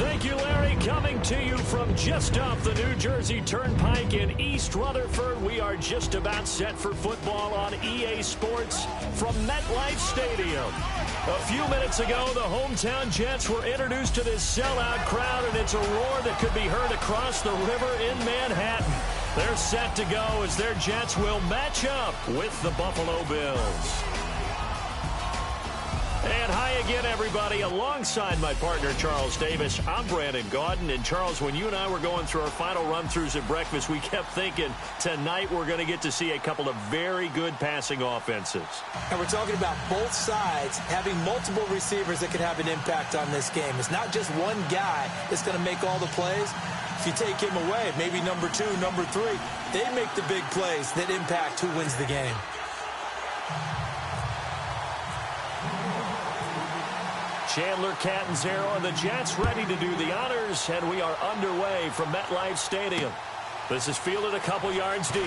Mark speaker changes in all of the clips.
Speaker 1: Thank you, Larry. Coming to you from just off the New Jersey Turnpike in East Rutherford. We are just about set for football on EA Sports from MetLife Stadium. A few minutes ago, the hometown Jets were introduced to this sellout crowd, and it's a roar that could be heard across the river in Manhattan. They're set to go as their Jets will match up with the Buffalo Bills. And hi again, everybody. Alongside my partner, Charles Davis, I'm Brandon Gaudin. And, Charles, when you and I were going through our final run-throughs at breakfast, we kept thinking tonight we're going to get to see a couple of very good passing offenses.
Speaker 2: And we're talking about both sides having multiple receivers that could have an impact on this game. It's not just one guy that's going to make all the plays. If you take him away, maybe number 2, number 3, they make the big plays that impact who wins the game.
Speaker 1: Chandler Catanzaro and the Jets ready to do the honors, and we are underway from MetLife Stadium. This is fielded a couple yards deep.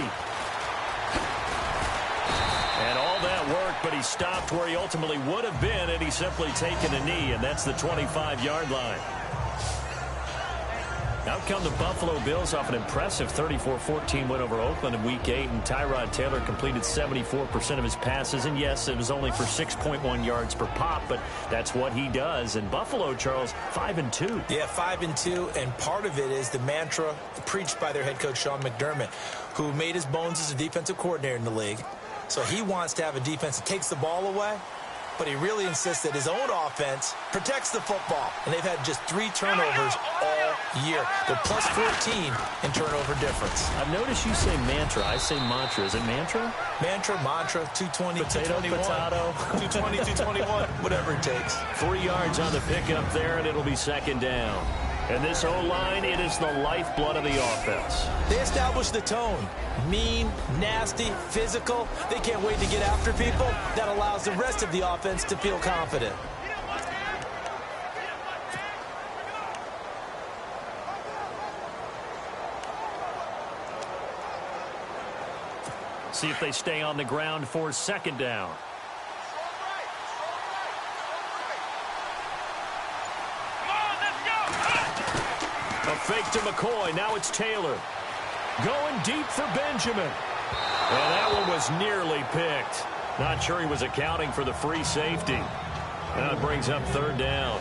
Speaker 1: And all that work, but he stopped where he ultimately would have been had he simply taken a knee, and that's the 25-yard line. Out come the Buffalo Bills off an impressive 34-14 win over Oakland in Week 8, and Tyrod Taylor completed 74% of his passes. And yes, it was only for 6.1 yards per pop, but that's what he does. And Buffalo, Charles, 5-2.
Speaker 2: Yeah, 5-2, and part of it is the mantra preached by their head coach, Sean McDermott, who made his bones as a defensive coordinator in the league. So he wants to have a defense that takes the ball away, but he really insists that his own offense protects the football. And they've had just 3 turnovers all year. They're plus 14 in turnover difference.
Speaker 1: I've noticed you say mantra. I say mantra. Is it mantra?
Speaker 2: Mantra, 220,
Speaker 1: potato,
Speaker 2: 221.
Speaker 1: potato.
Speaker 2: 220, 221, whatever it takes.
Speaker 1: 3 yards on the pickup there, and it'll be second down. And this O-line, it is the lifeblood of the offense.
Speaker 2: They establish the tone. Mean, nasty, physical. They can't wait to get after people. That allows the rest of the offense to feel confident.
Speaker 1: See if they stay on the ground for second down. A fake to McCoy. Now it's Taylor. Going deep for Benjamin. And that one was nearly picked. Not sure he was accounting for the free safety. Now it brings up third down.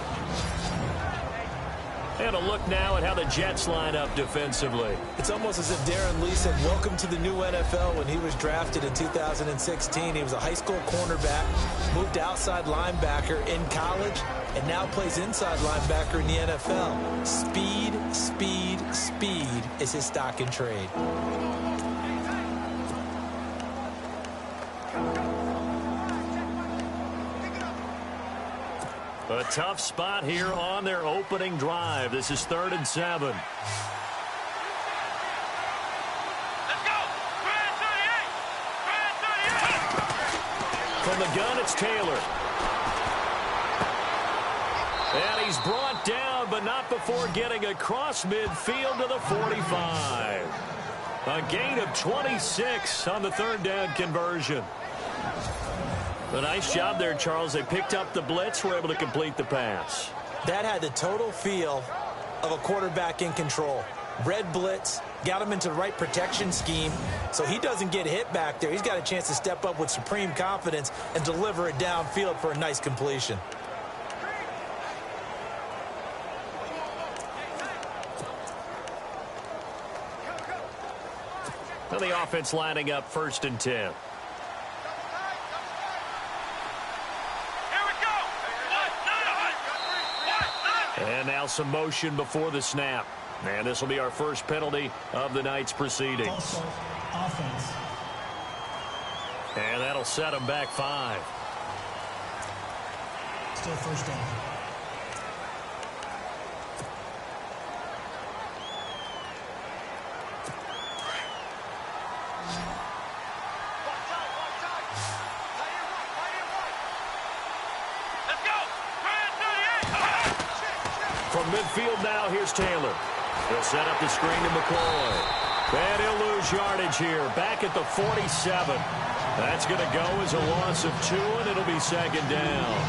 Speaker 1: And a look now at how the Jets line up defensively.
Speaker 2: It's almost as if Darren Lee said, welcome to the new NFL. When he was drafted in 2016, he was a high school cornerback, moved to outside linebacker in college, and now plays inside linebacker in the NFL. Speed, speed, speed is his stock in trade.
Speaker 1: A tough spot here on their opening drive. This is 3rd and 7.
Speaker 3: Let's go! 38!
Speaker 1: From the gun, it's Taylor. And he's brought down, but not before getting across midfield to the 45. A gain of 26 on the 3rd down conversion. A nice job there, Charles. They picked up the blitz, were able to complete the pass.
Speaker 2: That had the total feel of a quarterback in control. Red blitz, got him into the right protection scheme, so he doesn't get hit back there. He's got a chance to step up with supreme confidence and deliver it downfield for a nice completion.
Speaker 1: Well, the offense lining up 1st and 10. And now some motion before the snap. And this will be our first penalty of the night's proceedings.
Speaker 4: Also, offense.
Speaker 1: And that'll set them back 5.
Speaker 4: Still first down.
Speaker 1: From midfield now, here's Taylor. He'll set up the screen to McCoy. And he'll lose yardage here. Back at the 47. That's going to go as a loss of 2, and it'll be second down.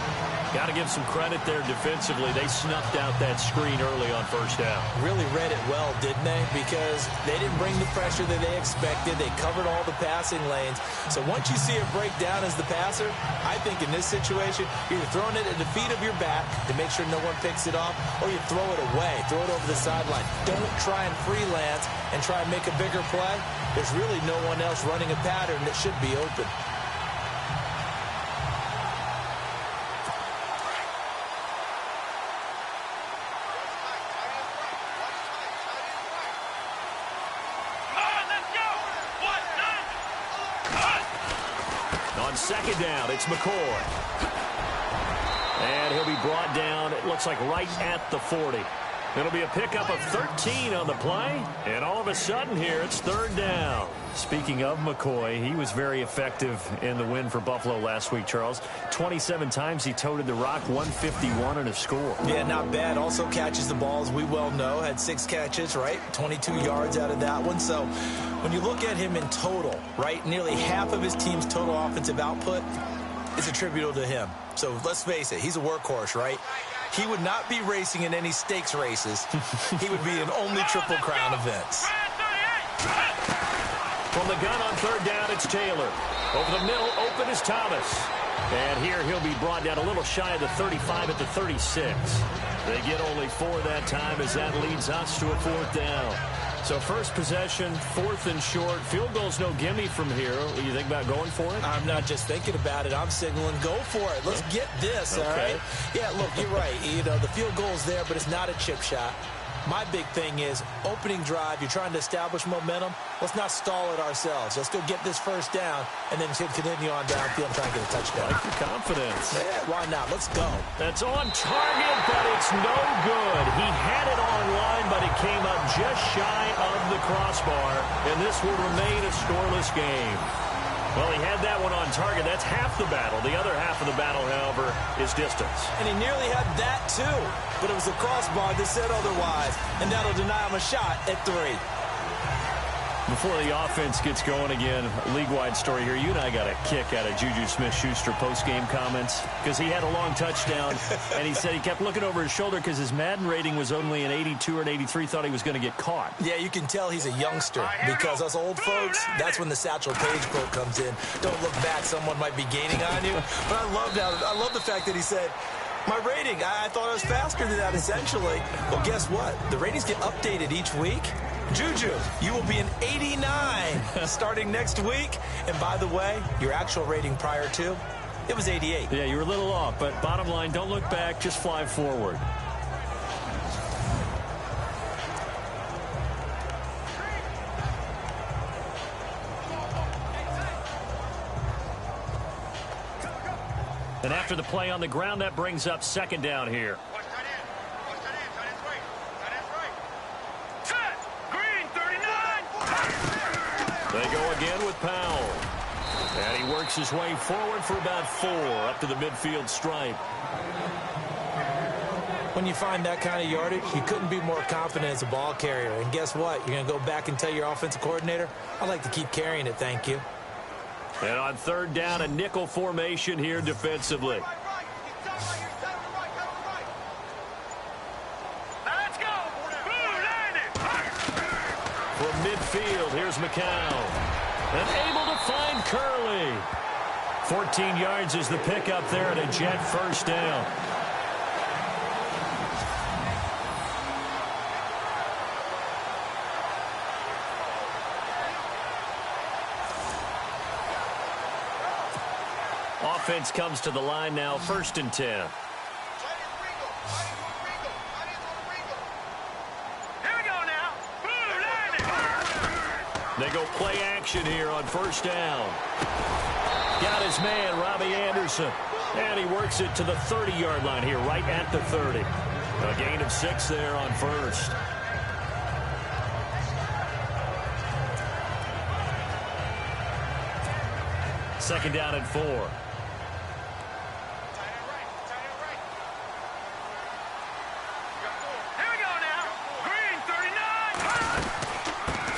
Speaker 1: Got to give some credit there defensively. They snuffed out that screen early on first down.
Speaker 2: Really read it well, didn't they? Because they didn't bring the pressure that they expected. They covered all the passing lanes. So once you see it break down as the passer, I think in this situation, you're either throwing it at the feet of your back to make sure no one picks it off, or you throw it away, throw it over the sideline. Don't try and freelance and try and make a bigger play. There's really no one else running a pattern that should be open.
Speaker 1: Second down, it's McCoy. And he'll be brought down, it looks like right at the 40. It'll be a pickup of 13 on the play. And all of a sudden here, it's third down. Speaking of McCoy, he was very effective in the win for Buffalo last week, Charles. 27 times he toted the rock, 151 and a score.
Speaker 2: Yeah, not bad. Also catches the ball, as we well know. Had 6 catches, right? 22 yards out of that one. So when you look at him in total, right, nearly half of his team's total offensive output is attributable to him. So let's face it, he's a workhorse, right? He would not be racing in any stakes races. He would be in only Triple Crown events.
Speaker 1: From the gun on third down, it's Taylor. Over the middle, open is Thomas. And here he'll be brought down a little shy of the 35 at the 36. They get only 4 that time as that leads us to a fourth down. So first possession, fourth and short. Field goal's no gimme from here. You think about going for it?
Speaker 2: I'm not just thinking about it. I'm signaling go for it. Let's get this, all right? Yeah, look, you're right. You know, the field goal's there, but it's not a chip shot. My big thing is opening drive. You're trying to establish momentum. Let's not stall it ourselves. Let's go get this first down and then continue on downfield and try and get a touchdown.
Speaker 1: Like your confidence.
Speaker 2: Yeah, why not? Let's go.
Speaker 1: That's on target, but it's no good. He had it on line, but it came up just shy of the crossbar, and this will remain a scoreless game. Well, he had that one on target. That's half the battle. The other half of the battle, however, is distance.
Speaker 2: And he nearly had that, too. But it was the crossbar that said otherwise. And that'll deny him a shot at 3.
Speaker 1: Before the offense gets going again, league-wide story here. You and I got a kick out of Juju Smith-Schuster post-game comments because he had a long touchdown, and he said he kept looking over his shoulder because his Madden rating was only an 82 or an 83, thought he was going to get caught.
Speaker 2: Yeah, you can tell he's a youngster because us old folks, that's when the Satchel Paige quote comes in. Don't look back, someone might be gaining on you. But I love the fact that he said, my rating, I thought I was faster than that, essentially. Well, guess what? The ratings get updated each week. Juju, you will be an 89 starting next week. And by the way, your actual rating prior to, it was 88.
Speaker 1: Yeah, you were a little off, but bottom line, don't look back, just fly forward. And after the play on the ground, that brings up second down here. They go again with Powell. And he works his way forward for about 4 up to the midfield stripe.
Speaker 2: When you find that kind of yardage, you couldn't be more confident as a ball carrier. And guess what? You're going to go back and tell your offensive coordinator, I'd like to keep carrying it, thank you.
Speaker 1: And on third down, a nickel formation here defensively. From midfield, here's McCown. And able to find Curley. 14 yards is the pickup there and a Jet first down. Offense comes to the line now, 1st and 10. They go play action here on first down. Got his man, Robbie Anderson. And he works it to the 30-yard line here, right at the 30. A gain of 6 there on first. Second down and 4.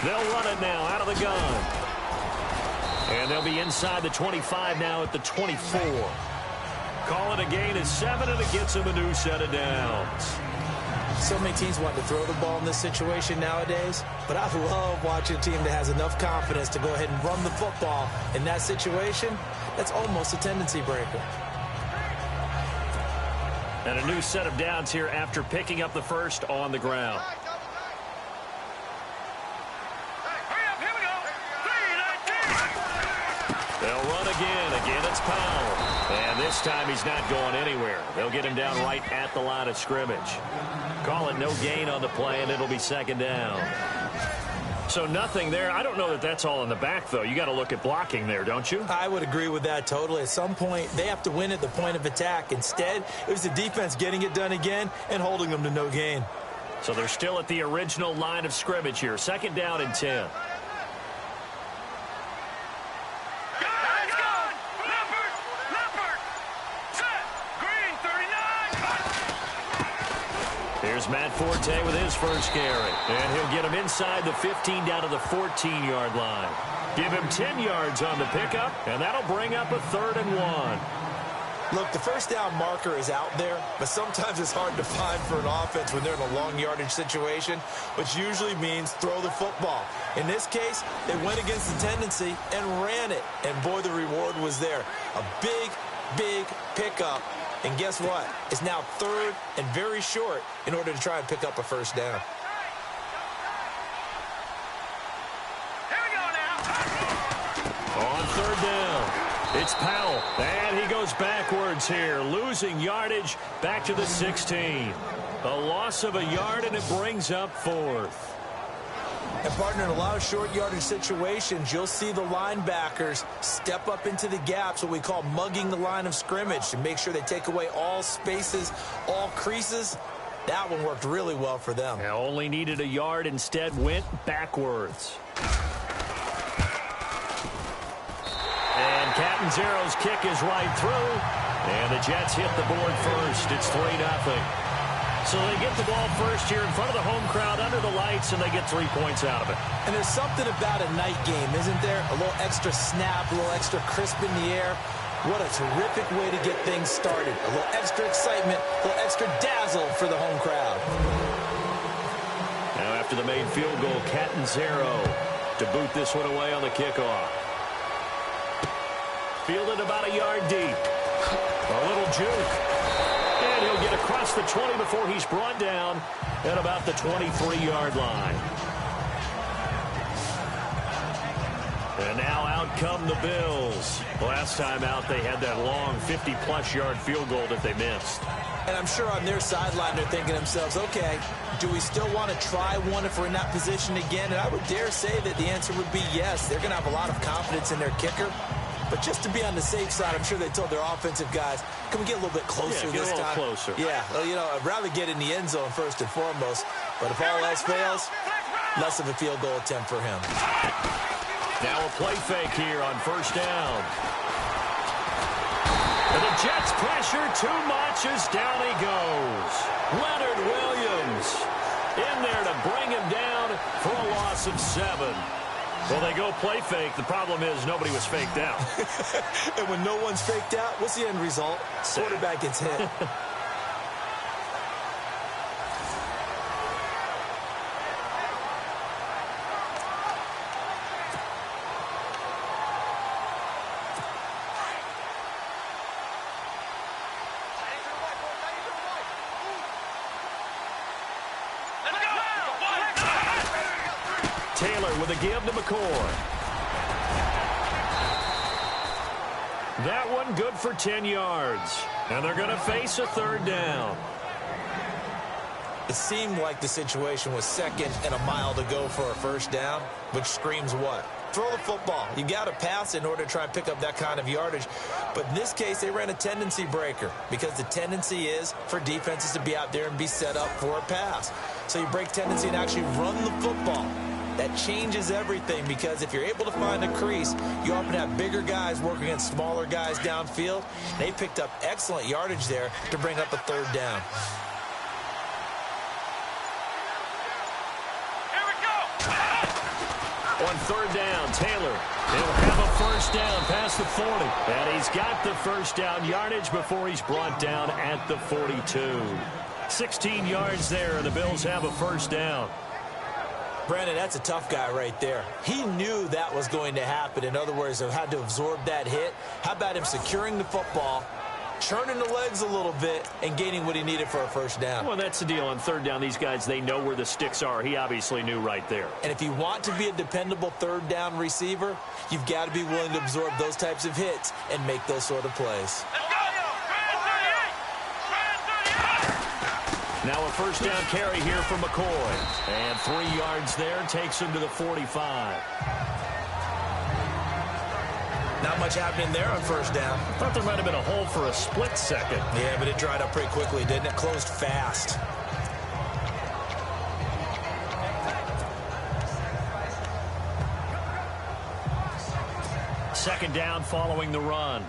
Speaker 1: They'll run it now out of the gun. And they'll be inside the 25 now at the 24. call it a gain of 7, and it gets him a new set of downs.
Speaker 2: So many teams want to throw the ball in this situation nowadays, but I love watching a team that has enough confidence to go ahead and run the football. In that situation, that's almost a tendency breaker.
Speaker 1: And a new set of downs here after picking up the first on the ground. They'll run again. Again, it's Powell. And this time he's not going anywhere. They'll get him down right at the line of scrimmage. Call it no gain on the play, and it'll be second down. So nothing there. I don't know that that's all in the back, though. You got to look at blocking there, don't you?
Speaker 2: I would agree with that totally. At some point, they have to win at the point of attack. Instead, it was the defense getting it done again and holding them to no gain.
Speaker 1: So they're still at the original line of scrimmage here. Second down and 10. Here's Matt Forte with his first carry. And he'll get him inside the 15 down to the 14-yard line. Give him 10 yards on the pickup, and that'll bring up a 3rd and 1.
Speaker 2: Look, the first down marker is out there, but sometimes it's hard to find for an offense when they're in a long yardage situation, which usually means throw the football. In this case, they went against the tendency and ran it, and boy, the reward was there. A big, big pickup. And guess what? It's now 3rd and very short in order to try and pick up a first down.
Speaker 3: Here we go now.
Speaker 1: On 3rd down, it's Powell. And he goes backwards here, losing yardage back to the 16. A loss of a yard, and it brings up 4th.
Speaker 2: And, partner, in a lot of short yardage situations, you'll see the linebackers step up into the gaps, what we call mugging the line of scrimmage, to make sure they take away all spaces, all creases. That one worked really well for them.
Speaker 1: Now only needed a yard, instead went backwards. And Catanzaro's kick is right through. And the Jets hit the board first. It's 3-0. So they get the ball first here in front of the home crowd under the lights, and they get 3 points out of it.
Speaker 2: And there's something about a night game, isn't there? A little extra snap, a little extra crisp in the air. What a terrific way to get things started. A little extra excitement, a little extra dazzle for the home crowd.
Speaker 1: Now after the made field goal, Catanzaro to boot this one away on the kickoff. Fielded about a yard deep. A little juke. And he'll get across the 20 before he's brought down at about the 23-yard line. And now out come the Bills. Last time out, they had that long 50-plus yard field goal that they missed.
Speaker 2: And I'm sure on their sideline they're thinking to themselves, okay, do we still want to try one if we're in that position again? And I would dare say that the answer would be yes. They're going to have a lot of confidence in their kicker. But just to be on the safe side, I'm sure they told their offensive guys, can we get a little bit closer this time?
Speaker 1: Closer.
Speaker 2: Yeah, well, you know, I'd rather get in the end zone first and foremost. But if all else fails, less of a field goal attempt for him.
Speaker 1: Now a play fake here on first down. And the Jets pressure too much as down he goes. Leonard Williams in there to bring him down for a loss of 7. Well, they go play fake. The problem is nobody was faked out.
Speaker 2: And when no one's faked out, what's the end result? Quarterback gets hit.
Speaker 1: Taylor with a give to McCord. That one good for 10 yards. And they're going to face a 3rd down.
Speaker 2: It seemed like the situation was 2nd and a mile to go for a first down, which screams what? Throw the football. You got to pass in order to try and pick up that kind of yardage. But in this case, they ran a tendency breaker because the tendency is for defenses to be out there and be set up for a pass. So you break tendency and actually run the football. That changes everything because if you're able to find a crease, you often have bigger guys working against smaller guys downfield. They picked up excellent yardage there to bring up a 3rd down.
Speaker 1: On third down, Taylor. He'll have a first down past the 40. And he's got the first down yardage before he's brought down at the 42. 16 yards there, and the Bills have a first down.
Speaker 2: Brandon, that's a tough guy right there. He knew that was going to happen. In other words, he had to absorb that hit. How about him securing the football, churning the legs a little bit, and gaining what he needed for a first down?
Speaker 1: Well, that's the deal. On third down, these guys, they know where the sticks are. He obviously knew right there.
Speaker 2: And if you want to be a dependable third down receiver, you've got to be willing to absorb those types of hits and make those sort of plays.
Speaker 1: Now a first down carry here for McCoy. And 3 yards there takes him to the 45.
Speaker 2: Not much happening there on first down.
Speaker 1: Thought there might have been a hole for a split second.
Speaker 2: Yeah, but it dried up pretty quickly, didn't it? Closed fast.
Speaker 1: Second down following the run.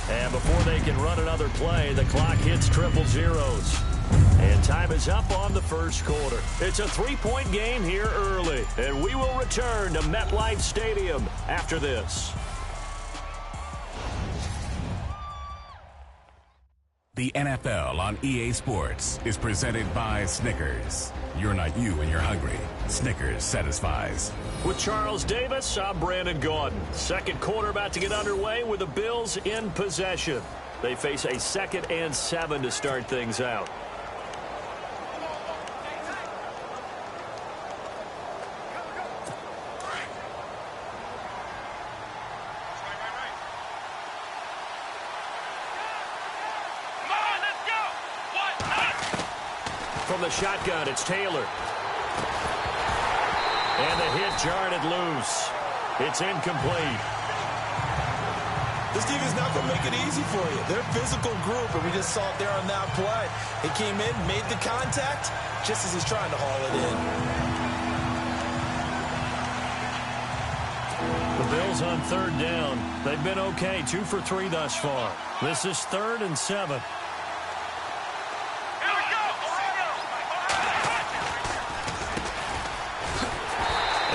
Speaker 1: And before they can run another play, the clock hits triple zeros. And time is up on the first quarter. It's a 3-point game here early. And we will return to MetLife Stadium after this.
Speaker 5: The NFL on EA Sports is presented by Snickers. You're not you when you're hungry. Snickers satisfies.
Speaker 1: With Charles Davis, I'm Brandon Gaudin. Second quarter about to get underway with the Bills in possession. They face a 2nd and 7 to start things out. From the shotgun, it's Taylor. And the hit jarred it loose. It's incomplete.
Speaker 2: This team is not going to make it easy for you. They're a physical group, and we just saw it there on that play. He came in, made the contact, just as he's trying to haul it in.
Speaker 1: The Bills on third down. They've been okay, 2 for 3 thus far. This is 3rd and 7.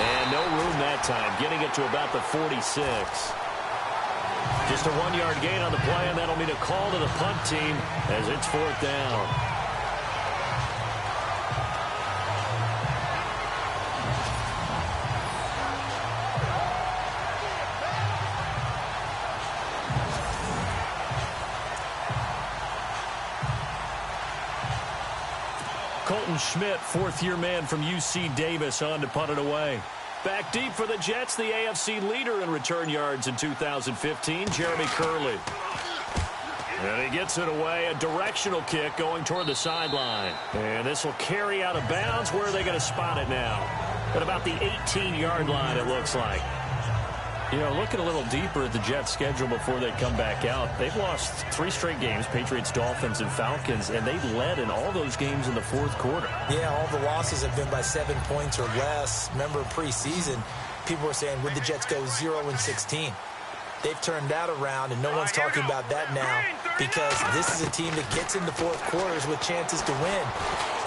Speaker 1: And no room that time, getting it to about the 46. Just a 1-yard gain on the play, and that'll mean a call to the punt team as it's 4th down. Colton Schmidt, 4th-year man from UC Davis, on to punt it away. Back deep for the Jets, the AFC leader in return yards in 2015, Jeremy Curley. And he gets it away, a directional kick going toward the sideline. And this will carry out of bounds. Where are they going to spot it now? At about the 18-yard line, it looks like. You know, looking a little deeper at the Jets' schedule before they come back out, they've lost 3 straight games, Patriots, Dolphins, and Falcons, and they led in all those games in the 4th quarter.
Speaker 2: Yeah, all the losses have been by 7 points or less. Remember preseason, people were saying, would the Jets go 0-16? They've turned that around, and no one's talking about that now because this is a team that gets into 4th quarters with chances to win.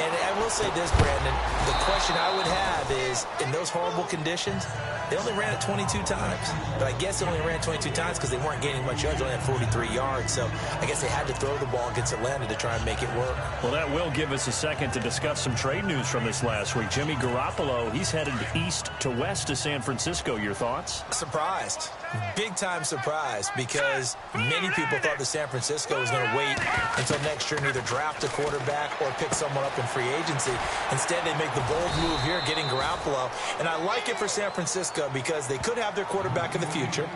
Speaker 2: And I will say this, Brandon, the question I would have is, in those horrible conditions, they only ran it 22 times. But I guess they only ran 22 times because they weren't gaining much yards. They only had 43 yards. So I guess they had to throw the ball against Atlanta to try and make it work.
Speaker 1: Well, that will give us a second to discuss some trade news from this last week. Jimmy Garoppolo, he's headed east to west to San Francisco. Your thoughts?
Speaker 2: Surprised. Big-time surprised because many people thought that San Francisco was going to wait until next year and either draft a quarterback or pick someone up in free agency. Instead, they make the bold move here, getting Garoppolo. And I like it for San Francisco because they could have their quarterback of the future.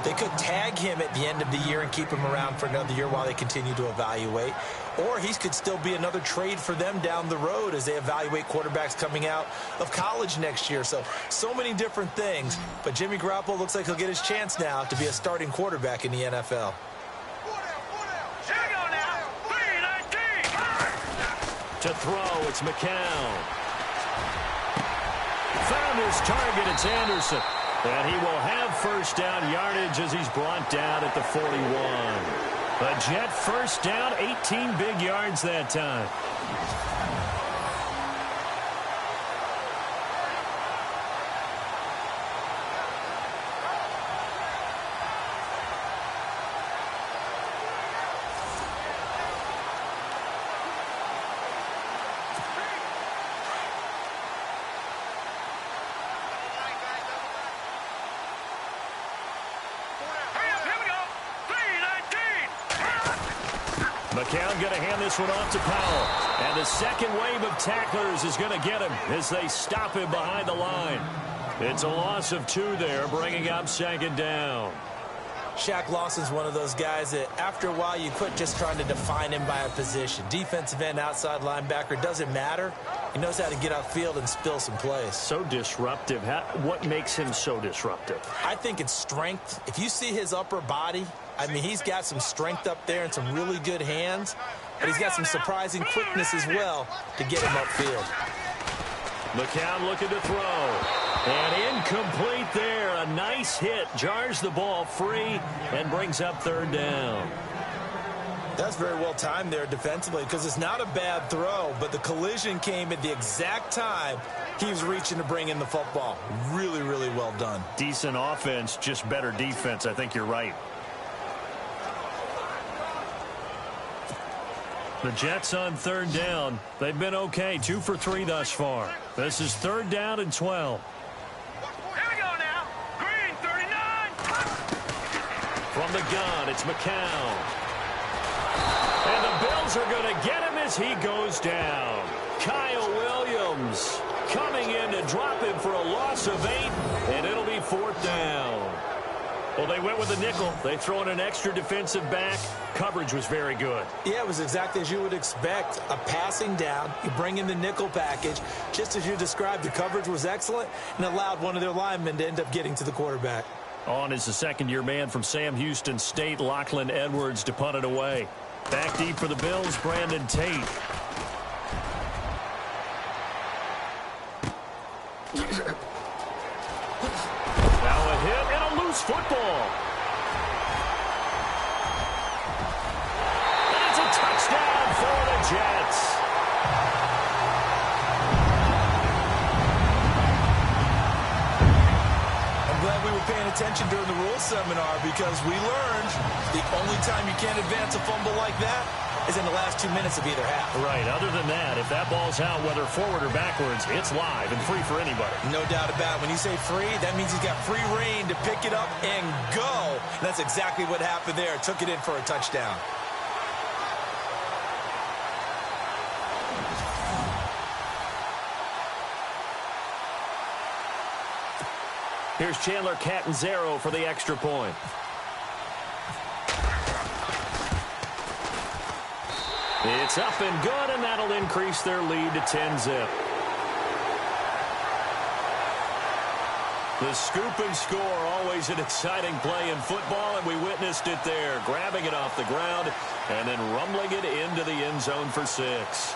Speaker 2: They could tag him at the end of the year and keep him around for another year while they continue to evaluate. Or he could still be another trade for them down the road as they evaluate quarterbacks coming out of college next year. So many different things. But Jimmy Garoppolo looks like he'll get his chance now to be a starting quarterback in the NFL.
Speaker 1: To throw, it's McCown. Found his target, it's Anderson. And he will have first down yardage as he's brought down at the 41. A Jet first down, 18 big yards that time. McCown going to hand this one off to Powell. And the second wave of tacklers is going to get him as they stop him behind the line. It's a loss of 2 there, bringing up second down.
Speaker 2: Shaq Lawson's one of those guys that after a while you quit just trying to define him by a position. Defensive end, outside linebacker, doesn't matter. He knows how to get upfield and spill some plays.
Speaker 1: So disruptive. What makes him so disruptive?
Speaker 2: I think it's strength. If you see his upper body, I mean, he's got some strength up there and some really good hands, but he's got some surprising quickness as well to get him upfield.
Speaker 1: McCown looking to throw. And incomplete there. A nice hit. Jars the ball free and brings up third down.
Speaker 2: That's very well timed there defensively because it's not a bad throw, but the collision came at the exact time he was reaching to bring in the football. Really, really well done.
Speaker 1: Decent offense, just better defense. I think you're right. The Jets on third down. They've been okay. 2 for 3 thus far. This is third down and 12.
Speaker 3: Here we go now. Green 39.
Speaker 1: From the gun, it's McCown. And the Bills are going to get him as he goes down. Kyle Williams coming in to drop him for a loss of 8, and it'll be fourth down. Well, they went with a nickel. They throw in an extra defensive back. Coverage was very good.
Speaker 2: Yeah, it was exactly as you would expect. A passing down. You bring in the nickel package. Just as you described, the coverage was excellent and allowed one of their linemen to end up getting to the quarterback.
Speaker 1: On is the second-year man from Sam Houston State, Lachlan Edwards, to punt it away. Back deep for the Bills, Brandon Tate. Now a hit and a loose football. And it's a touchdown for the Jets.
Speaker 2: I'm glad we were paying attention during the rules seminar because we learned the only time you can't advance a fumble like that is in the last 2 minutes of either half.
Speaker 1: Right. Other than that, if that ball's out, whether forward or backwards, it's live and free for anybody.
Speaker 2: No doubt about it. When you say free, that means he's got free reign to pick it up and go. And that's exactly what happened there. Took it in for a touchdown.
Speaker 1: Here's Chandler Catanzaro for the extra point. It's up and good, and that'll increase their lead to 10-zip. The scoop and score, always an exciting play in football, and we witnessed it there. Grabbing it off the ground and then rumbling it into the end zone for 6.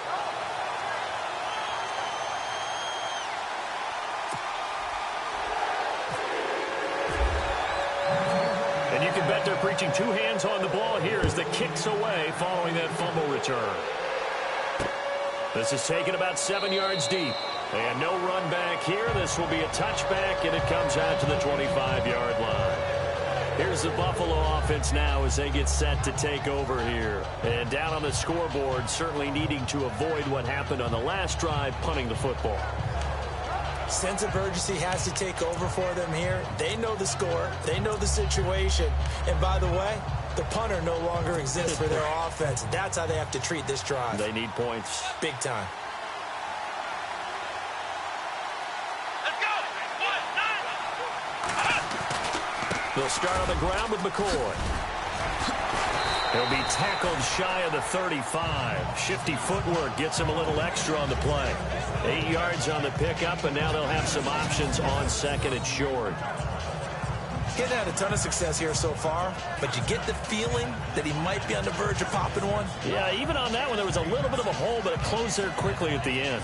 Speaker 1: Bet they're preaching 2 hands on the ball here as the kick's away following that fumble return. This is taken about 7 yards deep. And no run back here. This will be a touchback, and it comes out to the 25-yard line. Here's the Buffalo offense now as they get set to take over here. And down on the scoreboard, certainly needing to avoid what happened on the last drive, punting the football.
Speaker 2: Sense of urgency has to take over for them here. They know the score. They know the situation. And by the way, the punter no longer exists for their offense. That's how they have to treat this drive.
Speaker 1: They need points.
Speaker 2: Big time.
Speaker 3: Let's go. 1, 9.
Speaker 1: They'll start on the ground with McCoy. He'll be tackled shy of the 35. Shifty footwork gets him a little extra on the play. 8 yards on the pickup, and now they'll have some options on second and short.
Speaker 2: Getting had a ton of success here so far, but you get the feeling that he might be on the verge of popping one.
Speaker 1: Yeah, even on that one, there was a little bit of a hole, but it closed there quickly at the end.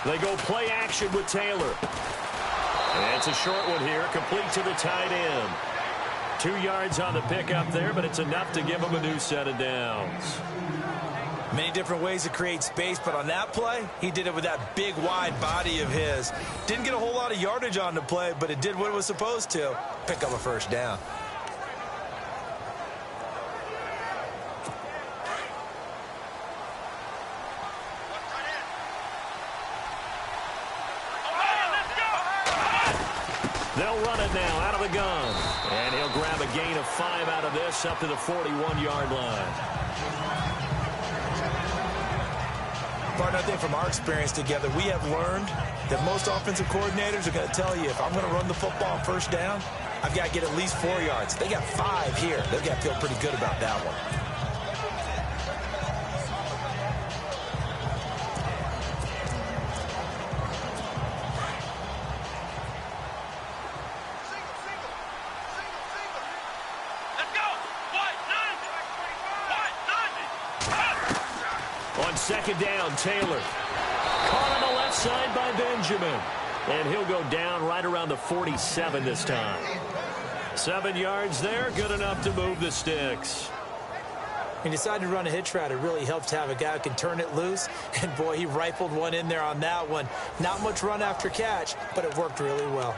Speaker 1: They go play action with Taylor. And it's a short one here, complete to the tight end. 2 yards on the pickup there, but it's enough to give him a new set of downs.
Speaker 2: Many different ways to create space, but on that play, he did it with that big, wide body of his. Didn't get a whole lot of yardage on the play, but it did what it was supposed to. Pick up a first down.
Speaker 1: They'll run it now out of the gun. And he'll grab a gain of 5 out of this up to the 41-yard line.
Speaker 2: Partner, I think from our experience together, we have learned that most offensive coordinators are going to tell you, if I'm going to run the football first down, I've got to get at least 4 yards. They got 5 here. They've got to feel pretty good about that one.
Speaker 1: Second down, Taylor. Caught on the left side by Benjamin. And he'll go down right around the 47 this time. 7 yards there, good enough to move the sticks.
Speaker 2: He decided to run a hitch route. It really helps to have a guy who can turn it loose. And, boy, he rifled one in there on that one. Not much run after catch, but it worked really well.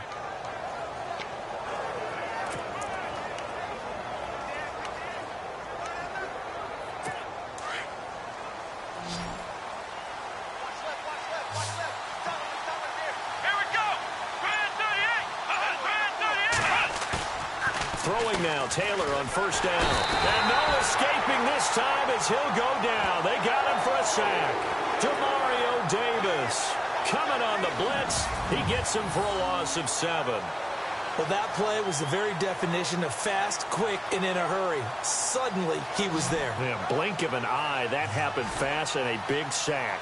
Speaker 1: Throwing now, Taylor on first down. And no escaping this time as he'll go down. They got him for a sack. Demario Davis coming on the blitz. He gets him for a loss of 7.
Speaker 2: Well, that play was the very definition of fast, quick, and in a hurry. Suddenly, he was there.
Speaker 1: Yeah, blink of an eye. That happened fast and a big sack.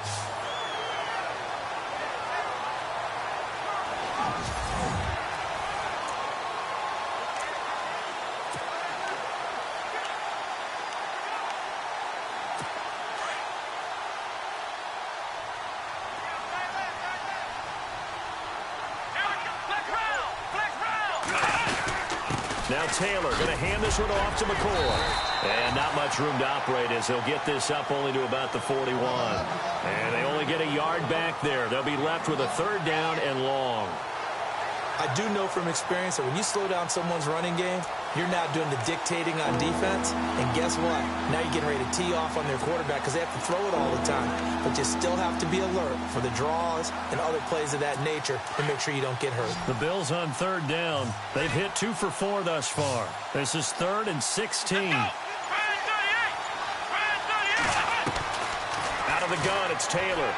Speaker 1: Now Taylor going to hand this one off to McCoy. And not much room to operate as he'll get this up only to about the 41. And they only get a yard back there. They'll be left with a 3rd down and long.
Speaker 2: I do know from experience that when you slow down someone's running game, you're now doing the dictating on defense. And guess what? Now you're getting ready to tee off on their quarterback because they have to throw it all the time. But you still have to be alert for the draws and other plays of that nature to make sure you don't get hurt.
Speaker 1: The Bills on 3rd down. They've hit 2 for 4 thus far. This is 3rd and 16. Out of the gun, it's Taylor.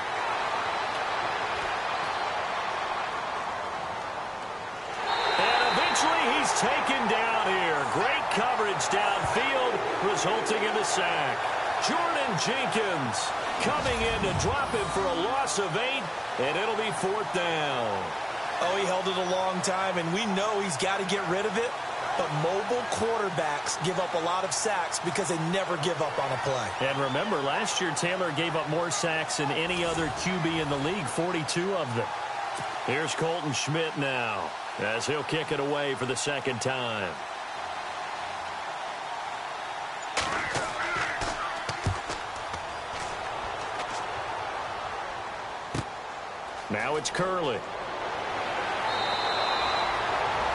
Speaker 1: He's taken down here. Great coverage downfield, resulting in the sack. Jordan Jenkins coming in to drop him for a loss of 8, and it'll be 4th down.
Speaker 2: Oh, he held it a long time, and we know he's got to get rid of it. But mobile quarterbacks give up a lot of sacks because they never give up on a play.
Speaker 1: And remember, last year Taylor gave up more sacks than any other QB in the league, 42 of them. Here's Colton Schmidt now, as he'll kick it away for the 2nd time. Now it's Curley.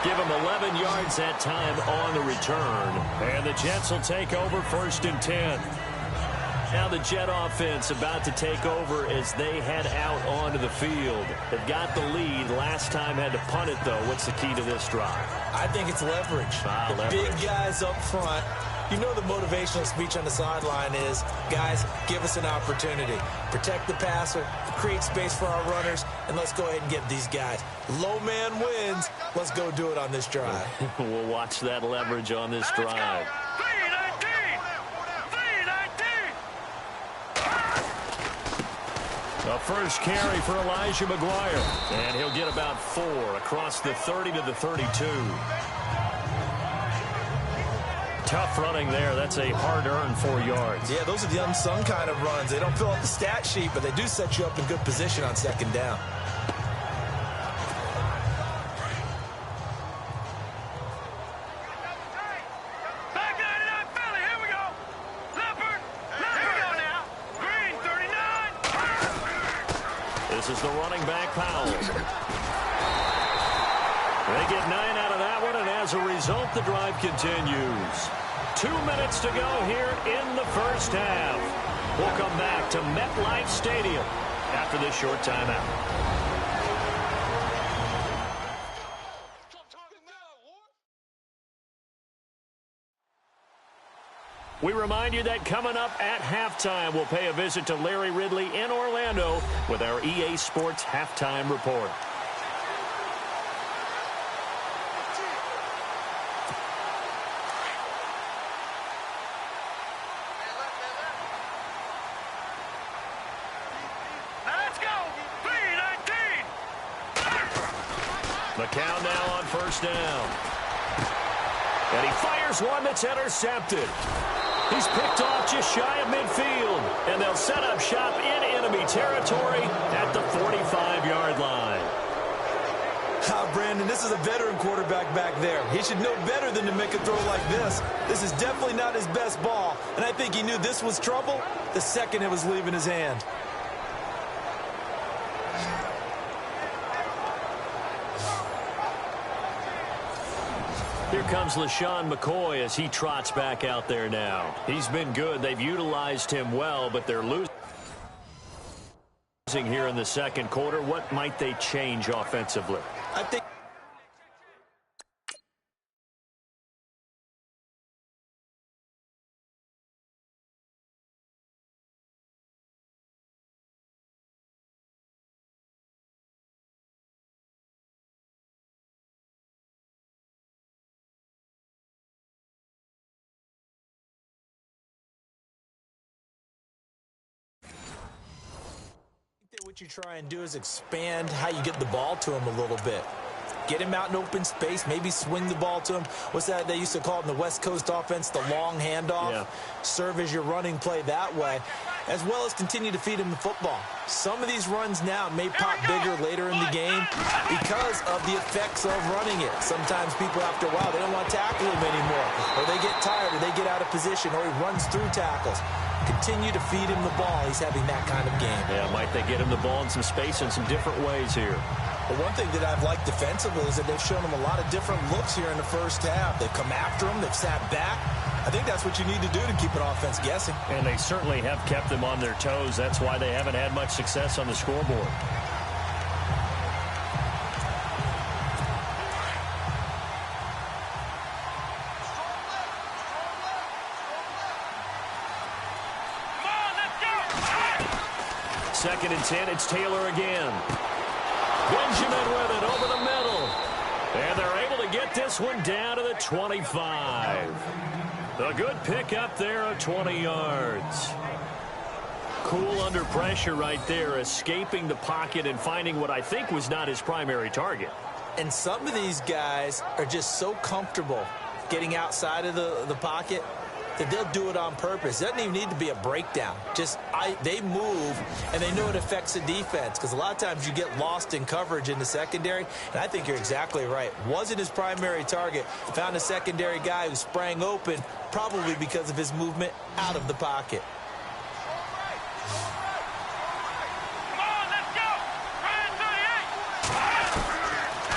Speaker 1: Give him 11 yards that time on the return. And the Jets will take over 1st and 10. Now the Jet offense about to take over as they head out onto the field. They've got the lead. Last time had to punt it, though. What's the key to this drive?
Speaker 2: I think it's leverage.
Speaker 1: Leverage.
Speaker 2: Big guys up front. You know the motivational speech on the sideline is, guys, give us an opportunity. Protect the passer, create space for our runners, and let's go ahead and get these guys. Low man wins. Let's go do it on this drive.
Speaker 1: We'll watch that leverage on this drive. A first carry for Elijah McGuire. And he'll get about 4 across the 30 to the 32. Tough running there. That's a hard-earned 4 yards.
Speaker 2: Yeah, those are the unsung kind of runs. They don't fill out the stat sheet, but they do set you up in good position on second down.
Speaker 1: This is the running back, Powell. They get 9 out of that one, and as a result, the drive continues. 2 minutes to go here in the first half. We'll come back to MetLife Stadium after this short timeout. We remind you that coming up at halftime, we'll pay a visit to Larry Ridley in Orlando with our EA Sports Halftime Report.
Speaker 3: Let's go! 3-19!
Speaker 1: McCown now on first down. And he fires one that's intercepted. He's picked off just shy of midfield, and they'll set up shop in enemy territory at the 45-yard line.
Speaker 2: Brandon, this is a veteran quarterback back there. He should know better than to make a throw like this. This is definitely not his best ball, and I think he knew this was trouble the second it was leaving his hand.
Speaker 1: Here comes LaShawn McCoy as he trots back out there now. He's been good. They've utilized him well, but they're losing here in the second quarter. What might they change offensively?
Speaker 2: I think what you try and do is expand how you get the ball to him a little bit. Get him out in open space, maybe swing the ball to him. What's that they used to call it in the West Coast offense, the long handoff? Yeah. Serve as your running play that way, as well as continue to feed him the football. Some of these runs now may pop bigger later in the game because of the effects of running it. Sometimes people, after a while, they don't want to tackle him anymore, or they get tired, or they get out of position, or he runs through tackles. Continue to feed him the ball. He's having that kind of game.
Speaker 1: Yeah, might they get him the ball in some space in some different ways here.
Speaker 2: But one thing that I've liked defensively is that they've shown him a lot of different looks here in the first half. They've come after him. They've sat back. I think that's what you need to do to keep an offense guessing.
Speaker 1: And they certainly have kept them on their toes. That's why they haven't had much success on the scoreboard. Second and 10, it's Taylor again. Benjamin with it over the middle. And they're able to get this one down to the 25. A good pick up there at 20 yards. Cool under pressure right there, escaping the pocket and finding what I think was not his primary target.
Speaker 2: And some of these guys are just so comfortable getting outside of the pocket that they'll do it on purpose. It doesn't even need to be a breakdown. They move, and they know it affects the defense, because a lot of times you get lost in coverage in the secondary, and I think you're exactly right. Wasn't his primary target. Found a secondary guy who sprang open, probably because of his movement out of the pocket.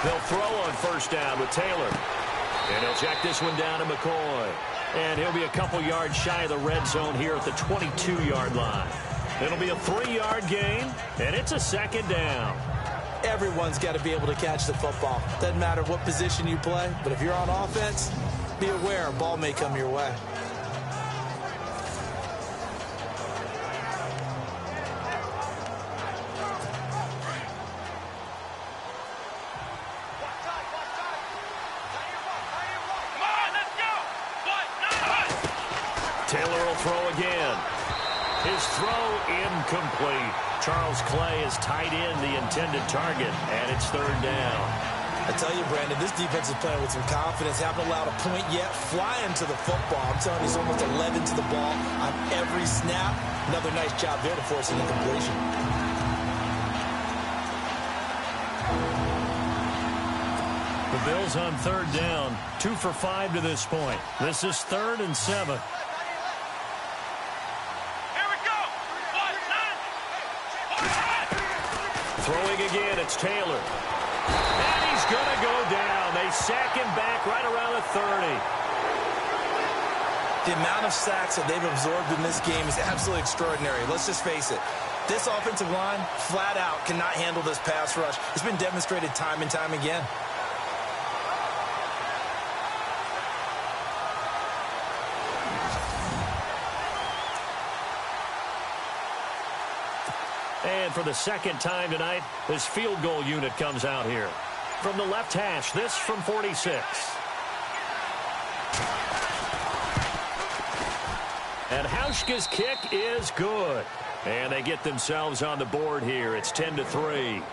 Speaker 1: They'll throw on first down with Taylor. And he'll check this one down to McCoy. And he'll be a couple yards shy of the red zone here at the 22-yard line. It'll be a 3-yard gain, and it's a second down.
Speaker 2: Everyone's got to be able to catch the football. Doesn't matter what position you play, but if you're on offense, be aware a ball may come your way.
Speaker 1: Taylor will throw again. His throw incomplete. Charles Clay is tied in the intended target, and it's third down.
Speaker 2: I tell you, Brandon, this defense is playing with some confidence. Haven't allowed a point yet. Flying to the football. I'm telling you, he's almost 11 to the ball on every snap. Another nice job there to force an incompletion.
Speaker 1: The Bills on third down. 2 for 5 to this point. This is 3rd and 7. Throwing again, it's Taylor. And he's going to go down. They sack him back right around the 30.
Speaker 2: The amount of sacks that they've absorbed in this game is absolutely extraordinary. Let's just face it. This offensive line, flat out, cannot handle this pass rush. It's been demonstrated time and time again.
Speaker 1: And for the second time tonight, this field goal unit comes out here. From the left hash, this from 46. And Hauschka's kick is good. And they get themselves on the board here. It's 10-3.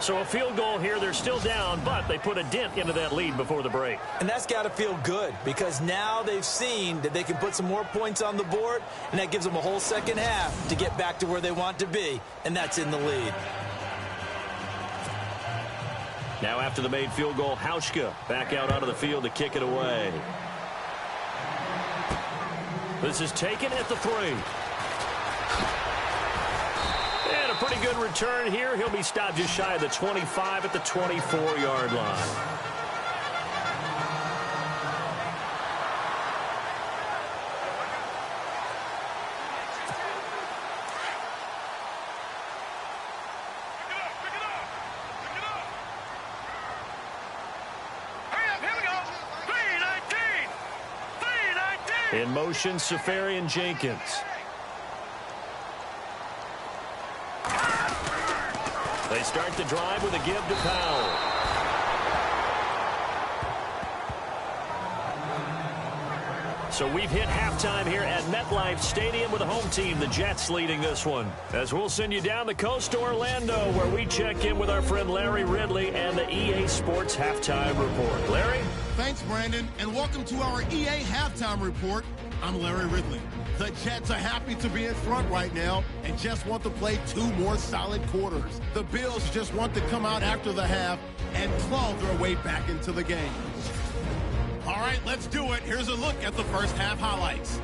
Speaker 1: So a field goal here, they're still down, but they put a dent into that lead before the break.
Speaker 2: And that's got to feel good because now they've seen that they can put some more points on the board, and that gives them a whole second half to get back to where they want to be, and that's in the lead.
Speaker 1: Now after the made field goal, Hauschka back out onto the field to kick it away. This is taken at the 3. And a pretty good return here. He'll be stopped just shy of the 25 at the 24-yard line. In motion, Safarian Jenkins. They start the drive with a give to Powell. So we've hit halftime here at MetLife Stadium with the home team, the Jets, leading this one. As we'll send you down the coast to Orlando, where we check in with our friend Larry Ridley and the EA Sports Halftime Report. Larry?
Speaker 6: Thanks, Brandon, and welcome to our EA Halftime Report. I'm Larry Ridley. The Jets are happy to be in front right now and just want to play 2 more solid quarters. The Bills just want to come out after the half and claw their way back into the game. All right, let's do it. Here's a look at the first half highlights.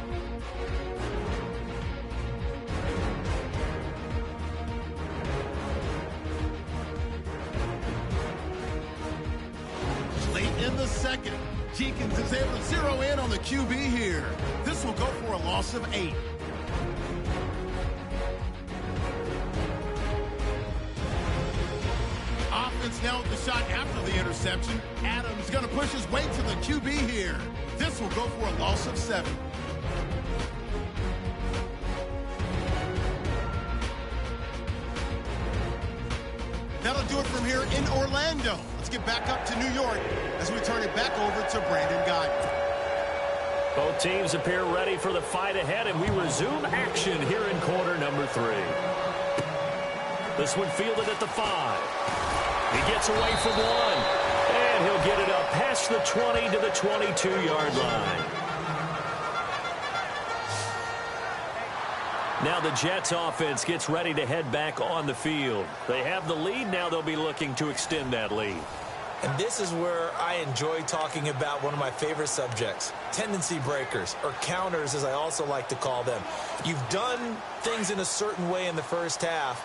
Speaker 6: Late in the second, Jenkins is able to zero in on the QB here. This will go for a loss of 8. Offense now with the shot after the interception. Adams going to push his way to the QB here. This will go for a loss of 7. That'll do it from here in Orlando. Let's get back up to New York as we turn it back over to Brandon Gaudin.
Speaker 1: Both teams appear ready for the fight ahead, and we resume action here in quarter number 3. This one fielded at the 5. He gets away from 1, and he'll get it up past the 20 to the 22-yard line. Now the Jets offense gets ready to head back on the field. They have the lead. Now they'll be looking to extend that lead.
Speaker 2: And this is where I enjoy talking about one of my favorite subjects, tendency breakers, or counters as I also like to call them. You've done things in a certain way in the first half,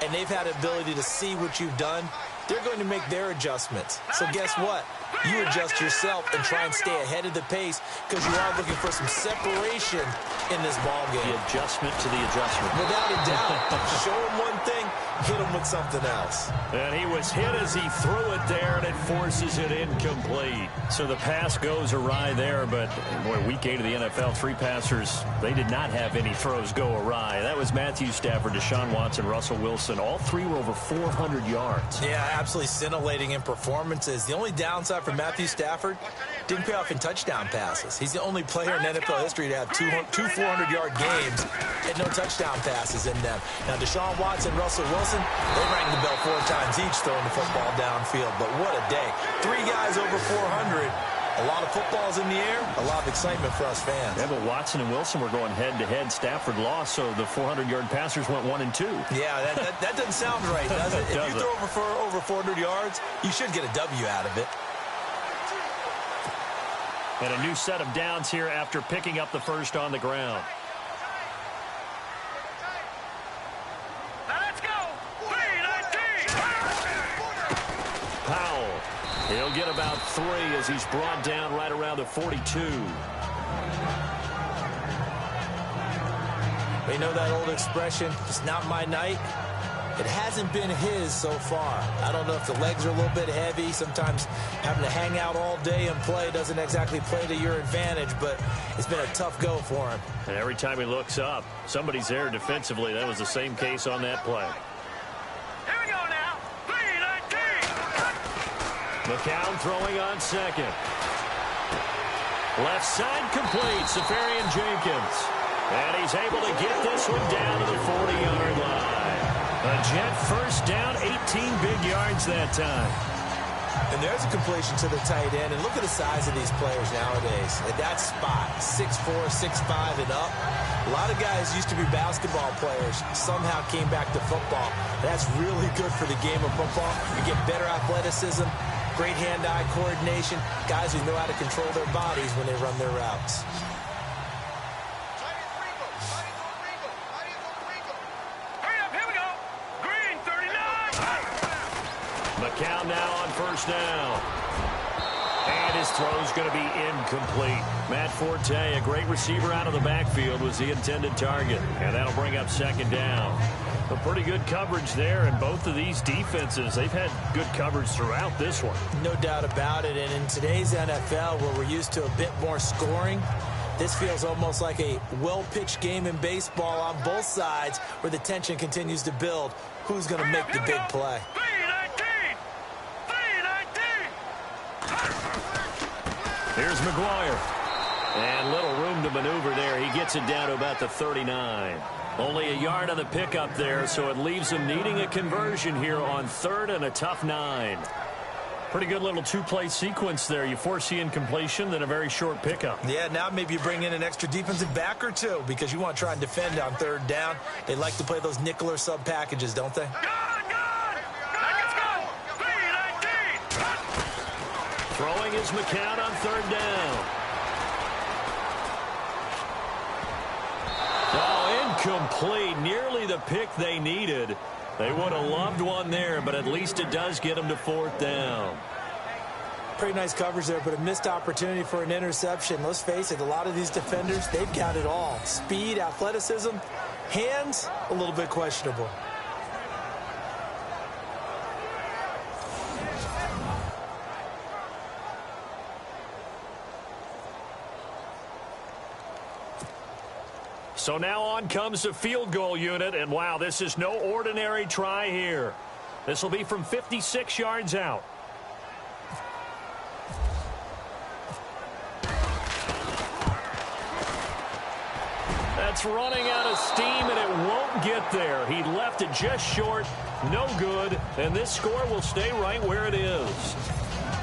Speaker 2: and they've had the ability to see what you've done. They're going to make their adjustments. So guess what? You adjust yourself and try and stay ahead of the pace because you are looking for some separation in this ball game.
Speaker 1: The adjustment to the adjustment.
Speaker 2: Without a doubt. Show him one thing, hit him with something else.
Speaker 1: And he was hit as he threw it there, and it forces it incomplete. So the pass goes awry there, but boy, week 8 of the NFL, 3 passers, they did not have any throws go awry. That was Matthew Stafford, Deshaun Watson, Russell Wilson. All 3 were over 400 yards.
Speaker 2: Yeah, absolutely scintillating in performances. The only downside for Matthew Stafford, didn't pay off in touchdown passes. He's the only player in NFL history to have two 400-yard games and no touchdown passes in them. Now, Deshaun Watson, Russell Wilson, they rang the bell 4 times each throwing the football downfield. But what a day. 3 guys over 400. A lot of footballs in the air, a lot of excitement for us fans.
Speaker 1: Yeah, but Watson and Wilson were going head-to-head. Stafford lost, so the 400-yard passers went 1 and 2.
Speaker 2: Yeah, that doesn't sound right, does it? If you throw for over 400 yards, you should get a W out of it.
Speaker 1: And a new set of downs here after picking up the first on the ground.
Speaker 3: Now let's go. 3-19.
Speaker 1: Powell. He'll get about 3 as he's brought down right around the 42.
Speaker 2: We know that old expression, it's not my night. It hasn't been his so far. I don't know if the legs are a little bit heavy. Sometimes having to hang out all day and play doesn't exactly play to your advantage, but it's been a tough go for him.
Speaker 1: And every time he looks up, somebody's there defensively. That was the same case on that play.
Speaker 3: Here we go now. 3-19.
Speaker 1: McCown throwing on second. Left side complete. Safarian Jenkins. And he's able to get this one down to the 40-yard line. A Jet first down, 18 big yards that time.
Speaker 2: And there's a completion to the tight end. And look at the size of these players nowadays. At that spot, 6'4", 6'5", and up. A lot of guys used to be basketball players, somehow came back to football. That's really good for the game of football. You get better athleticism, great hand-eye coordination, guys who know how to control their bodies when they run their routes.
Speaker 1: McCown now on first down. And his throw's going to be incomplete. Matt Forte, a great receiver out of the backfield, was the intended target. And that'll bring up second down. A pretty good coverage there, and both of these defenses, they've had good coverage throughout this one.
Speaker 2: No doubt about it. And in today's NFL, where we're used to a bit more scoring, this feels almost like a well-pitched game in baseball on both sides where the tension continues to build. Who's going to make the big play?
Speaker 1: Here's McGuire. And little room to maneuver there. He gets it down to about the 39. Only a yard on the pickup there, so it leaves him needing a conversion here on 3rd and a tough 9. Pretty good little 2-play sequence there. You foresee incompletion, then a very short pickup.
Speaker 2: Yeah, now maybe you bring in an extra defensive back or two because you want to try and defend on 3rd down. They like to play those nickel or sub packages, don't they?
Speaker 1: Throwing is McCown on 3rd down. Oh, incomplete. Nearly the pick they needed. They would have loved one there, but at least it does get them to 4th down.
Speaker 2: Pretty nice coverage there, but a missed opportunity for an interception. Let's face it, a lot of these defenders, they've got it all. Speed, athleticism, hands, a little bit questionable.
Speaker 1: So now on comes the field goal unit, and wow, this is no ordinary try here. This will be from 56 yards out. That's running out of steam, and it won't get there. He left it just short, no good, and this score will stay right where it is.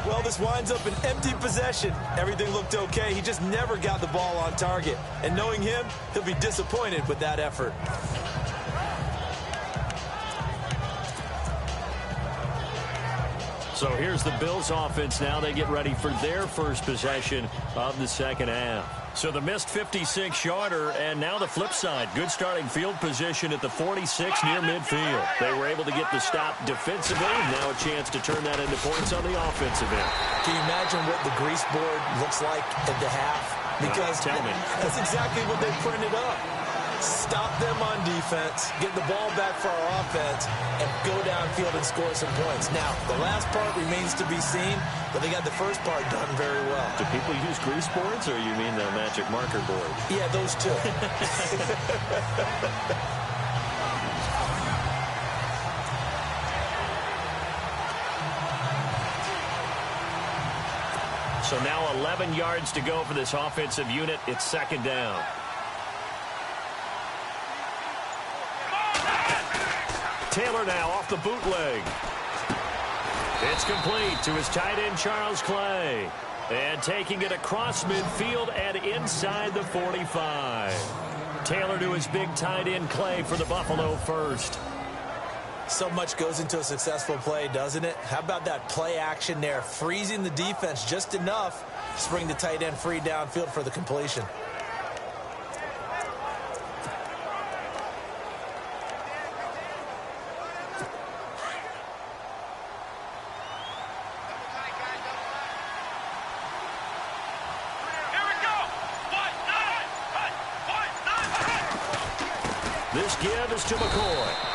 Speaker 2: Well, this winds up an empty possession. Everything looked okay. He just never got the ball on target. And knowing him, he'll be disappointed with that effort.
Speaker 1: So here's the Bills offense now. They get ready for their first possession of the second half. So the missed 56-yarder, and now the flip side. Good starting field position at the 46 near midfield. They were able to get the stop defensively. Now a chance to turn that into points on the offensive end.
Speaker 2: Can you imagine what the grease board looks like at the half? Because
Speaker 1: tell me.
Speaker 2: That's exactly what they printed up. Stop them on defense, get the ball back for our offense, and go downfield and score some points. Now, the last part remains to be seen, but they got the first part done very well.
Speaker 1: Do people use grease boards, or you mean the magic marker board?
Speaker 2: Yeah, those two.
Speaker 1: So now 11 yards to go for this offensive unit. It's second down. Taylor now off the bootleg. It's complete to his tight end, Charles Clay. And taking it across midfield and inside the 45. Taylor to his big tight end, Clay, for the Buffalo first.
Speaker 2: So much goes into a successful play, doesn't it? How about that play action there? Freezing the defense just enough to bring the tight end free downfield for the completion.
Speaker 1: This give is to McCoy.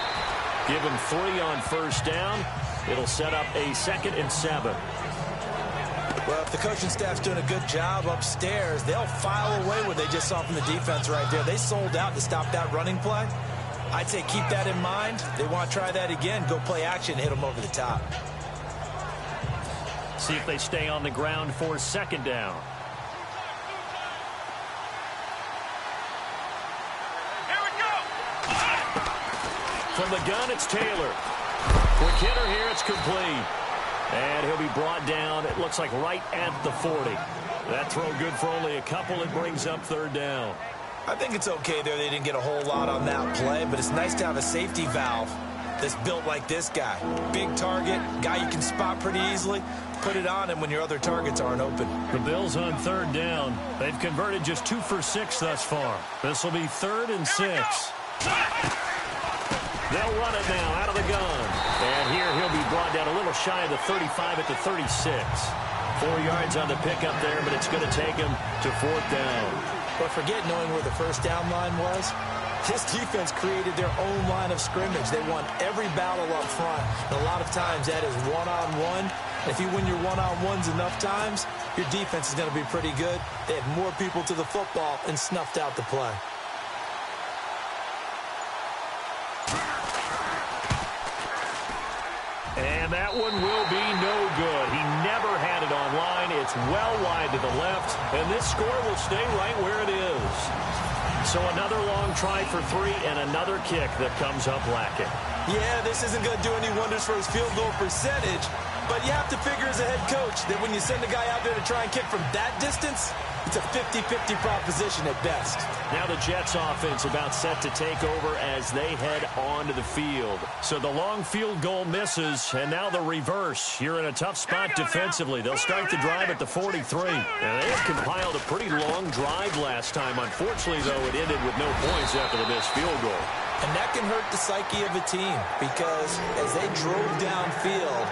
Speaker 1: Give him 3 on first down. It'll set up a 2nd and 7.
Speaker 2: Well, if the coaching staff's doing a good job upstairs, they'll file away what they just saw from the defense right there. They sold out to stop that running play. I'd say keep that in mind. They want to try that again. Go play action, hit them over the top.
Speaker 1: See if they stay on the ground for 2nd down. From the gun, it's Taylor. Quick hitter here, it's complete. And he'll be brought down, it looks like right at the 40. That throw good for only a couple. It brings up 3rd down.
Speaker 2: I think it's okay there. They didn't get a whole lot on that play, but it's nice to have a safety valve that's built like this guy. Big target, guy you can spot pretty easily. Put it on him when your other targets aren't open.
Speaker 1: The Bills on 3rd down. They've converted just 2 for 6 thus far. This will be 3rd and 6. They'll run it now out of the gun. And here he'll be brought down a little shy of the 35 at the 36. 4 yards on the pickup there, but it's going to take him to 4th down.
Speaker 2: But forget knowing where the first down line was. This defense created their own line of scrimmage. They won every battle up front. And a lot of times that is one-on-one. If you win your one-on-ones enough times, your defense is going to be pretty good. They had more people to the football and snuffed out the play.
Speaker 1: And that one will be no good. He never had it online. It's well wide to the left, and this score will stay right where it is. So another long try for 3 and another kick that comes up lacking.
Speaker 2: Yeah, this isn't going to do any wonders for his field goal percentage, but you have to figure as a head coach that when you send a guy out there to try and kick from that distance, it's a 50-50 proposition at best.
Speaker 1: Now the Jets offense about set to take over as they head onto the field. So the long field goal misses, and now the reverse. You're in a tough spot defensively. They'll start the drive at the 43. And they have compiled a pretty long drive last time. Unfortunately, though, it ended with no points after the missed field goal.
Speaker 2: And that can hurt the psyche of a team because as they drove downfield,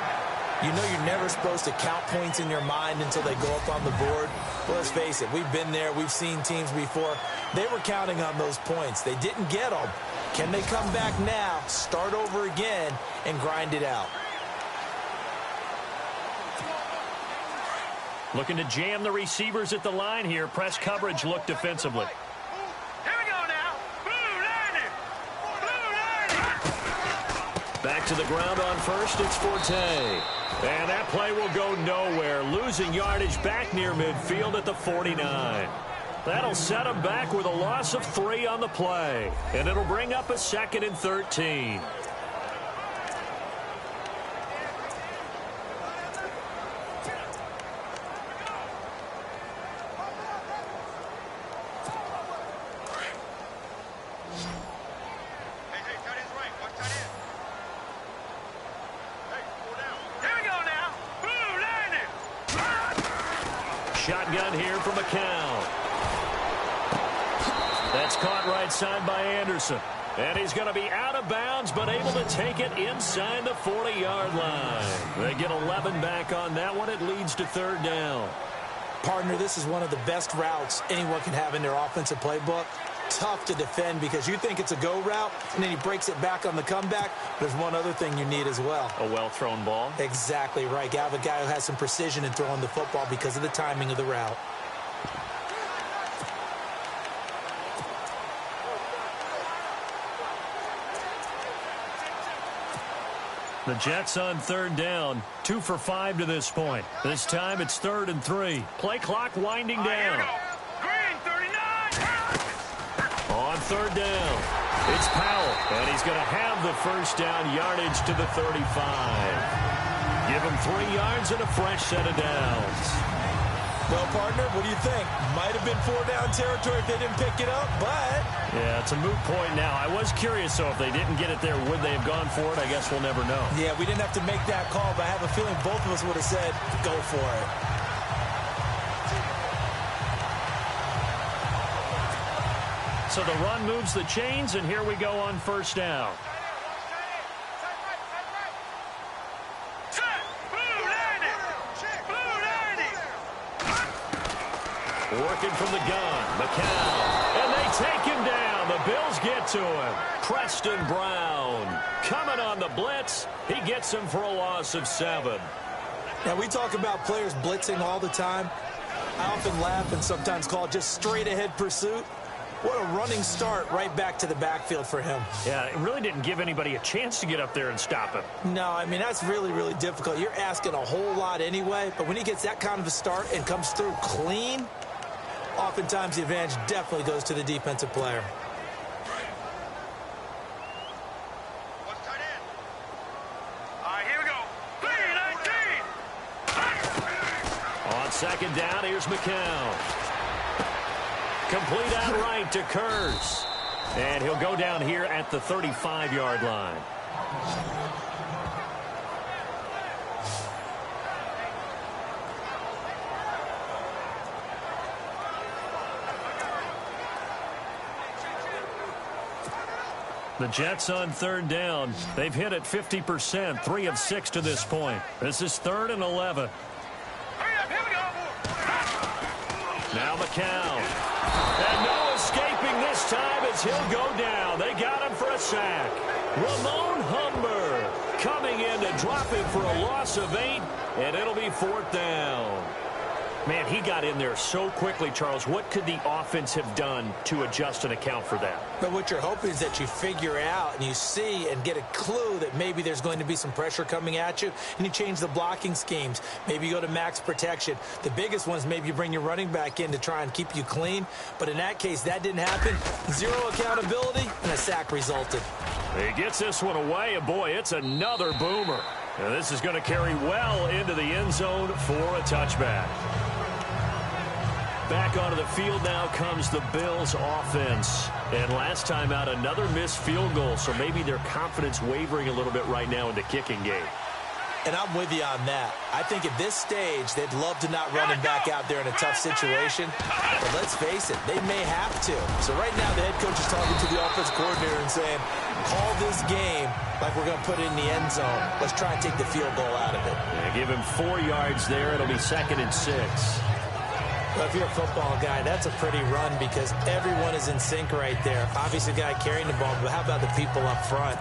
Speaker 2: you know you're never supposed to count points in your mind until they go up on the board. Well, let's face it, we've been there. We've seen teams before. They were counting on those points. They didn't get them. Can they come back now, start over again, and grind it out?
Speaker 1: Looking to jam the receivers at the line here. Press coverage look defensively.
Speaker 3: Here we go now. Blue landing. Blue landing.
Speaker 1: Back to the ground on first. It's Forte. And that play will go nowhere. Losing yardage back near midfield at the 49. That'll set him back with a loss of 3 on the play. And it'll bring up a 2nd and 13. Shotgun here from McCown. That's caught right side by Anderson. And he's going to be out of bounds, but able to take it inside the 40-yard line. They get 11 back on that one. It leads to 3rd down.
Speaker 2: Partner, this is one of the best routes anyone can have in their offensive playbook. Tough to defend because you think it's a go route, and then he breaks it back on the comeback. There's one other thing you need as well.
Speaker 1: A well-thrown ball.
Speaker 2: Exactly right. You have a guy who has some precision in throwing the football because of the timing of the route.
Speaker 1: The Jets on third down, 2 for 5 to this point. This time it's 3rd and 3. Play clock winding down.
Speaker 3: Green 39.
Speaker 1: On third down, it's Powell, and he's going to have the first down, yardage to the 35. Give him 3 yards and a fresh set of downs.
Speaker 2: Well, partner, what do you think? Might have been 4-down territory if they didn't pick it up, but...
Speaker 1: Yeah, it's a moot point now. I was curious, so if they didn't get it there, would they have gone for it? I guess we'll never know.
Speaker 2: Yeah, we didn't have to make that call, but I have a feeling both of us would have said, go for it.
Speaker 1: So the run moves the chains, and here we go on first down. Working from the gun, McCown, and they take him down. The Bills get to him. Preston Brown coming on the blitz. He gets him for a loss of 7.
Speaker 2: Now, we talk about players blitzing all the time. I often laugh and sometimes call it just straight-ahead pursuit. What a running start right back to the backfield for him.
Speaker 1: Yeah, it really didn't give anybody a chance to get up there and stop him.
Speaker 2: No, I mean, that's really, really difficult. You're asking a whole lot anyway, but when he gets that kind of a start and comes through clean, oftentimes the advantage definitely goes to the defensive player.
Speaker 3: Here we go. 3-19.
Speaker 1: On second down, here's McCown. Complete outright to Kurz. And he'll go down here at the 35-yard line. The Jets on third down. They've hit it 50%, 3 of 6 to this point. This is 3rd and 11.
Speaker 3: Hurry up, here we go.
Speaker 1: Now McCown. And no escaping this time as he'll go down. They got him for a sack. Ramon Humber coming in to drop him for a loss of 8, and it'll be 4th down. Man, he got in there so quickly, Charles. What could the offense have done to adjust and account for that?
Speaker 2: But what you're hoping is that you figure out and you see and get a clue that maybe there's going to be some pressure coming at you, and you change the blocking schemes. Maybe you go to max protection. The biggest one is maybe you bring your running back in to try and keep you clean. But in that case, that didn't happen. 0 accountability, and a sack resulted.
Speaker 1: He gets this one away, and boy, it's another boomer. And this is going to carry well into the end zone for a touchback. Back onto the field now comes the Bills offense. And last time out, another missed field goal, so maybe their confidence wavering a little bit right now in the kicking game.
Speaker 2: And I'm with you on that. I think at this stage, they'd love to not run him back out there in a tough situation. But let's face it, they may have to. So right now, the head coach is talking to the offensive coordinator and saying, call this game like we're going to put it in the end zone. Let's try and take the field goal out of it.
Speaker 1: Yeah, give him 4 yards there. It'll be 2nd and 6.
Speaker 2: Well, if you're a football guy, that's a pretty run because everyone is in sync right there. Obviously, the guy carrying the ball, but how about the people up front?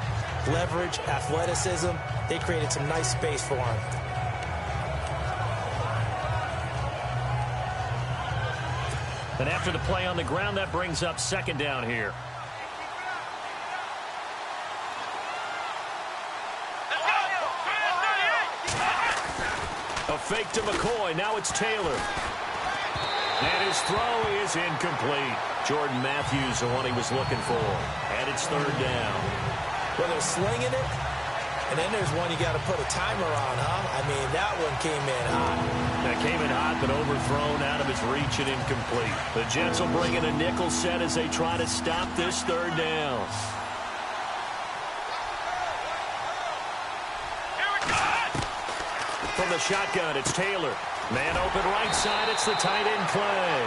Speaker 2: Leverage, athleticism, they created some nice space for him.
Speaker 1: And after the play on the ground, that brings up 2nd down here. A fake to McCoy. Now it's Taylor. And his throw is incomplete. Jordan Matthews, the one he was looking for. And it's 3rd down.
Speaker 2: Well, they're slinging it, and then there's one you got to put a timer on, huh? I mean, that one came in hot.
Speaker 1: That came in hot, but overthrown out of his reach and incomplete. The Jets will bring in a nickel set as they try to stop this 3rd down. From the shotgun, it's Taylor. Man open right side, it's the tight end play.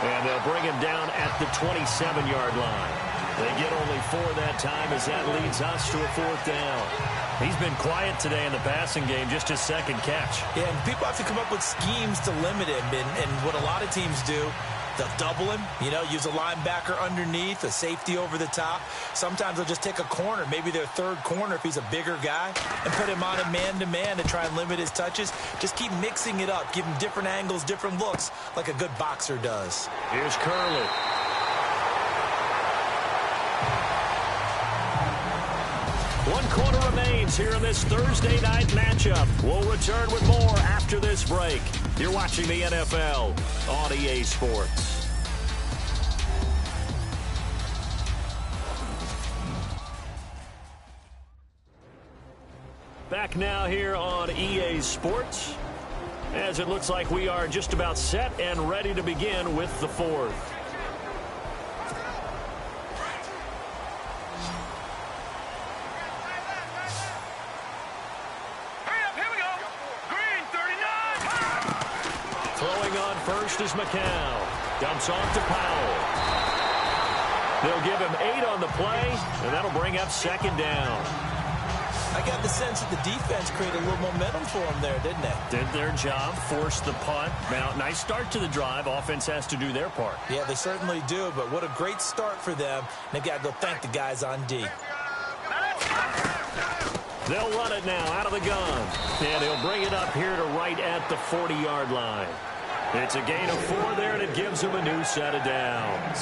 Speaker 1: And they'll bring him down at the 27-yard line. They get only 4 that time as that leads us to a 4th down. He's been quiet today in the passing game, just his 2nd catch.
Speaker 2: Yeah, and people have to come up with schemes to limit him. And what a lot of teams do, they'll double him, you know, use a linebacker underneath, a safety over the top. Sometimes they'll just take a corner, maybe their 3rd corner if he's a bigger guy, and put him on a man-to-man to try and limit his touches. Just keep mixing it up, give him different angles, different looks, like a good boxer does.
Speaker 1: Here's Curley. 1 quarter remains here in this Thursday night matchup. We'll return with more after this break. You're watching the NFL on EA Sports. Back now here on EA Sports, as it looks like we are just about set and ready to begin with the fourth. First is McCown. Dumps off to Powell. They'll give him 8 on the play, and that'll bring up second down.
Speaker 2: I got the sense that the defense created a little momentum for them there, didn't they?
Speaker 1: Did their job, forced the punt. Now, nice start to the drive. Offense has to do their part.
Speaker 2: Yeah, they certainly do, but what a great start for them. They've got to go thank the guys on D.
Speaker 1: They'll run it now out of the gun, and he'll bring it up here to right at the 40-yard line. It's a gain of 4 there, and it gives them a new set of downs.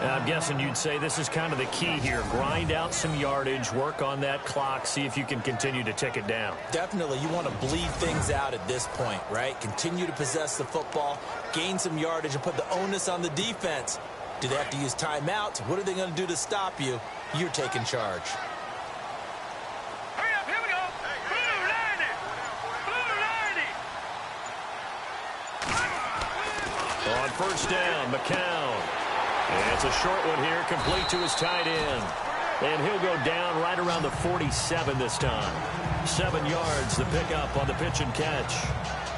Speaker 1: I'm guessing you'd say this is kind of the key here. Grind out some yardage, work on that clock, see if you can continue to tick it down.
Speaker 2: Definitely. You want to bleed things out at this point, right? Continue to possess the football, gain some yardage, and put the onus on the defense. Do they have to use timeouts? What are they going to do to stop you? You're taking charge.
Speaker 1: On first down, McCown. And it's a short one here, complete to his tight end. And he'll go down right around the 47 this time. 7 yards, the pickup on the pitch and catch.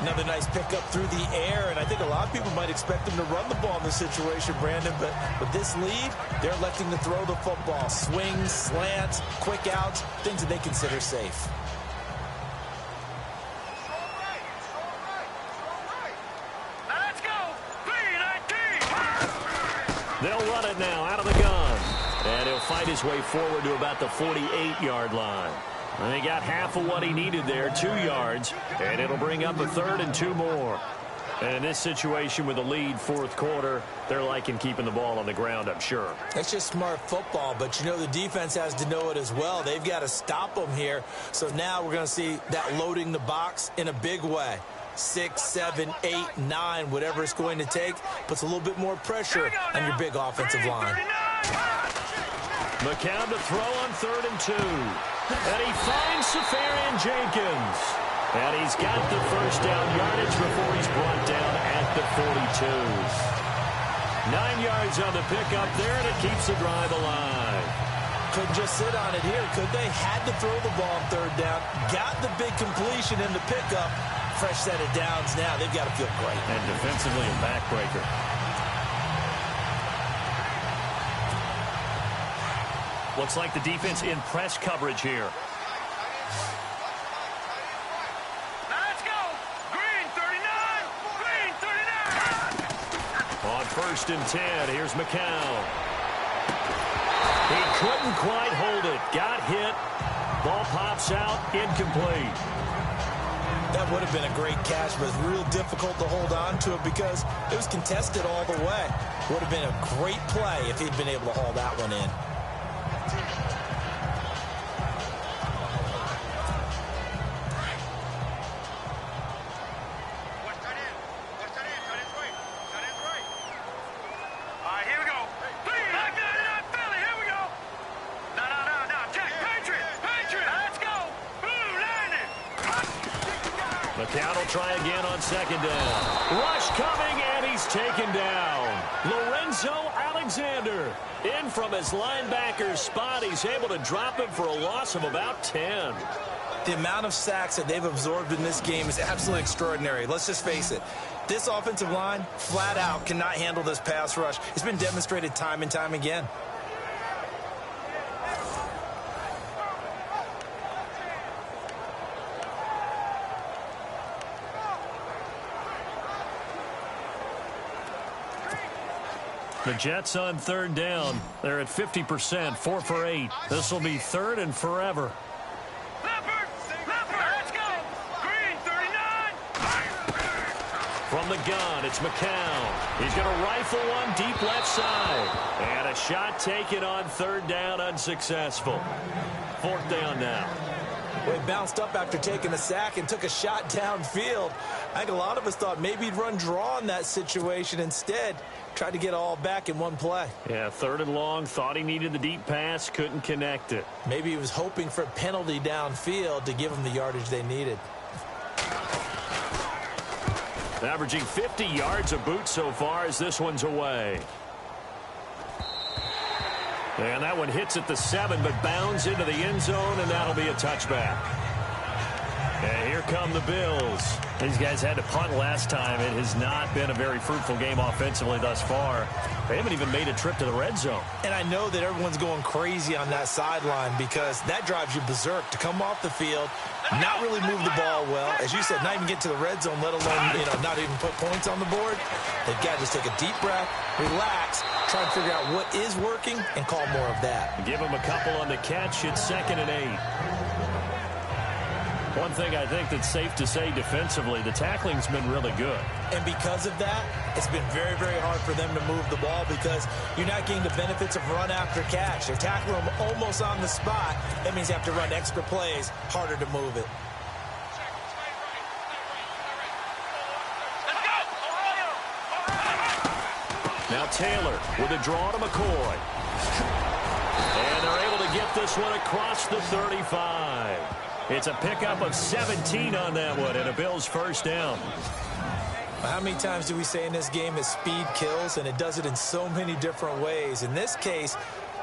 Speaker 2: Another nice pickup through the air, and I think a lot of people might expect them to run the ball in this situation, Brandon, but with this lead, they're electing to throw the football. Swings, slants, quick outs, things that they consider safe.
Speaker 1: They'll run it now out of the gun. And he'll fight his way forward to about the 48-yard line. And he got half of what he needed there, 2 yards. And it'll bring up a 3rd and 2 more. And in this situation with a lead, fourth quarter, they're liking keeping the ball on the ground, I'm sure.
Speaker 2: That's just smart football, but you know the defense has to know it as well. They've got to stop them here. So now we're going to see that loading the box in a big way. 6, 7, 8, 9, whatever it's going to take, puts a little bit more pressure on your big offensive line.
Speaker 1: McCown to throw on 3rd and 2. And he finds Safarian Jenkins. And he's got the first down yardage before he's brought down at the 42. 9 yards on the pickup there, and it keeps the drive alive.
Speaker 2: Couldn't just sit on it here, could they? Had to throw the ball on 3rd down. Got the big completion in the pickup. Fresh set of downs now. They've got to feel great.
Speaker 1: And defensively a backbreaker. Looks like the defense in press coverage here.
Speaker 3: Let's go. Green 39. Green 39.
Speaker 1: On 1st and 10, here's McCown. He couldn't quite hold it. Got hit. Ball pops out. Incomplete.
Speaker 2: That would have been a great catch, but it's real difficult to hold on to it because it was contested all the way. Would have been a great play if he'd been able to haul that one in.
Speaker 3: All right, here we go. Philly, here we go. No. Patriot. Let's go. Blue landing.
Speaker 1: McCown will try again on 2nd down. Rush coming, and he's taken down. Lorenzo Alexander in from his linebacker spot. He's able to drop him for a loss of about 10.
Speaker 2: The amount of sacks that they've absorbed in this game is absolutely extraordinary. Let's just face it. This offensive line, flat out, cannot handle this pass rush. It's been demonstrated time and time again.
Speaker 1: The Jets on 3rd down. They're at 50%, 4 for 8. This will be 3rd and forever.
Speaker 3: Leopard, let's go. Green 39.
Speaker 1: From From the gun, it's McCown. He's going to rifle one deep left side. And a shot taken on third down, unsuccessful. Fourth down now.
Speaker 2: Well, he bounced up after taking a sack and took a shot downfield. I think a lot of us thought maybe he'd run draw in that situation. Instead, tried to get it all back in one play.
Speaker 1: Yeah, third and long. Thought he needed the deep pass. Couldn't connect it.
Speaker 2: Maybe he was hoping for a penalty downfield to give him the yardage they needed.
Speaker 1: Averaging 50 yards a boot so far as this one's away. And that one hits at the 7, but bounds into the end zone, and that'll be a touchback. And here come the Bills. These guys had to punt last time. It has not been a very fruitful game offensively thus far. They haven't even made a trip to the red zone. And
Speaker 2: I know that everyone's going crazy on that sideline because that drives you berserk to come off the field, not really move the ball well. As you said, not even get to the red zone, let alone, not even put points on the board. They've got to just take a deep breath, relax, try and figure out what is working, and call more of that.
Speaker 1: Give them a couple on the catch. It's 2nd and 8. One thing I think that's safe to say defensively, the tackling's been really good.
Speaker 2: And because of that, it's been very, very hard for them to move the ball because you're not getting the benefits of run after catch. They're tackling them almost on the spot. That means you have to run extra plays, harder to move it.
Speaker 1: Now Taylor with a draw to McCoy. And they're able to get this one across the 35. It's a pickup of 17 on that one and a Bills first down.
Speaker 2: How many times do we say in this game that speed kills, and it does it in so many different ways? In this case,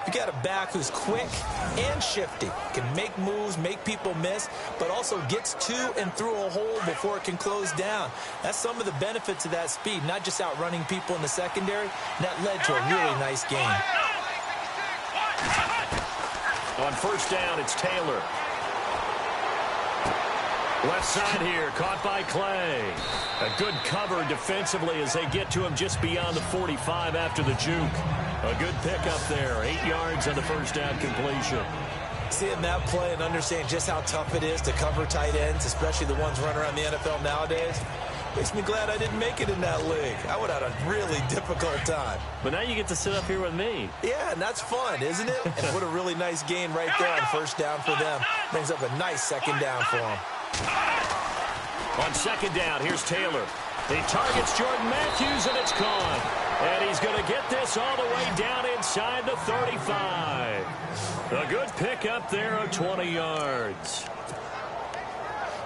Speaker 2: you got a back who's quick and shifty, can make moves, make people miss, but also gets to and through a hole before it can close down. That's some of the benefits of that speed, not just outrunning people in the secondary. That led to a really nice game.
Speaker 1: On first down, it's Taylor. Left side here, caught by Clay. A good cover defensively as they get to him just beyond the 45 after the juke. A good pickup there, 8 yards on the first down completion.
Speaker 2: Seeing that play and understanding just how tough it is to cover tight ends, especially the ones running around the NFL nowadays, makes me glad I didn't make it in that league. I would have had a really difficult time.
Speaker 1: But now you get to sit up here with me.
Speaker 2: Yeah, and that's fun, isn't it? And what a really nice gain right there on first down for them. Brings up a nice second down for them.
Speaker 1: On second down, here's Taylor. He targets Jordan Matthews, and it's caught. And he's going to get this all the way down inside the 35. A good pickup there of 20 yards.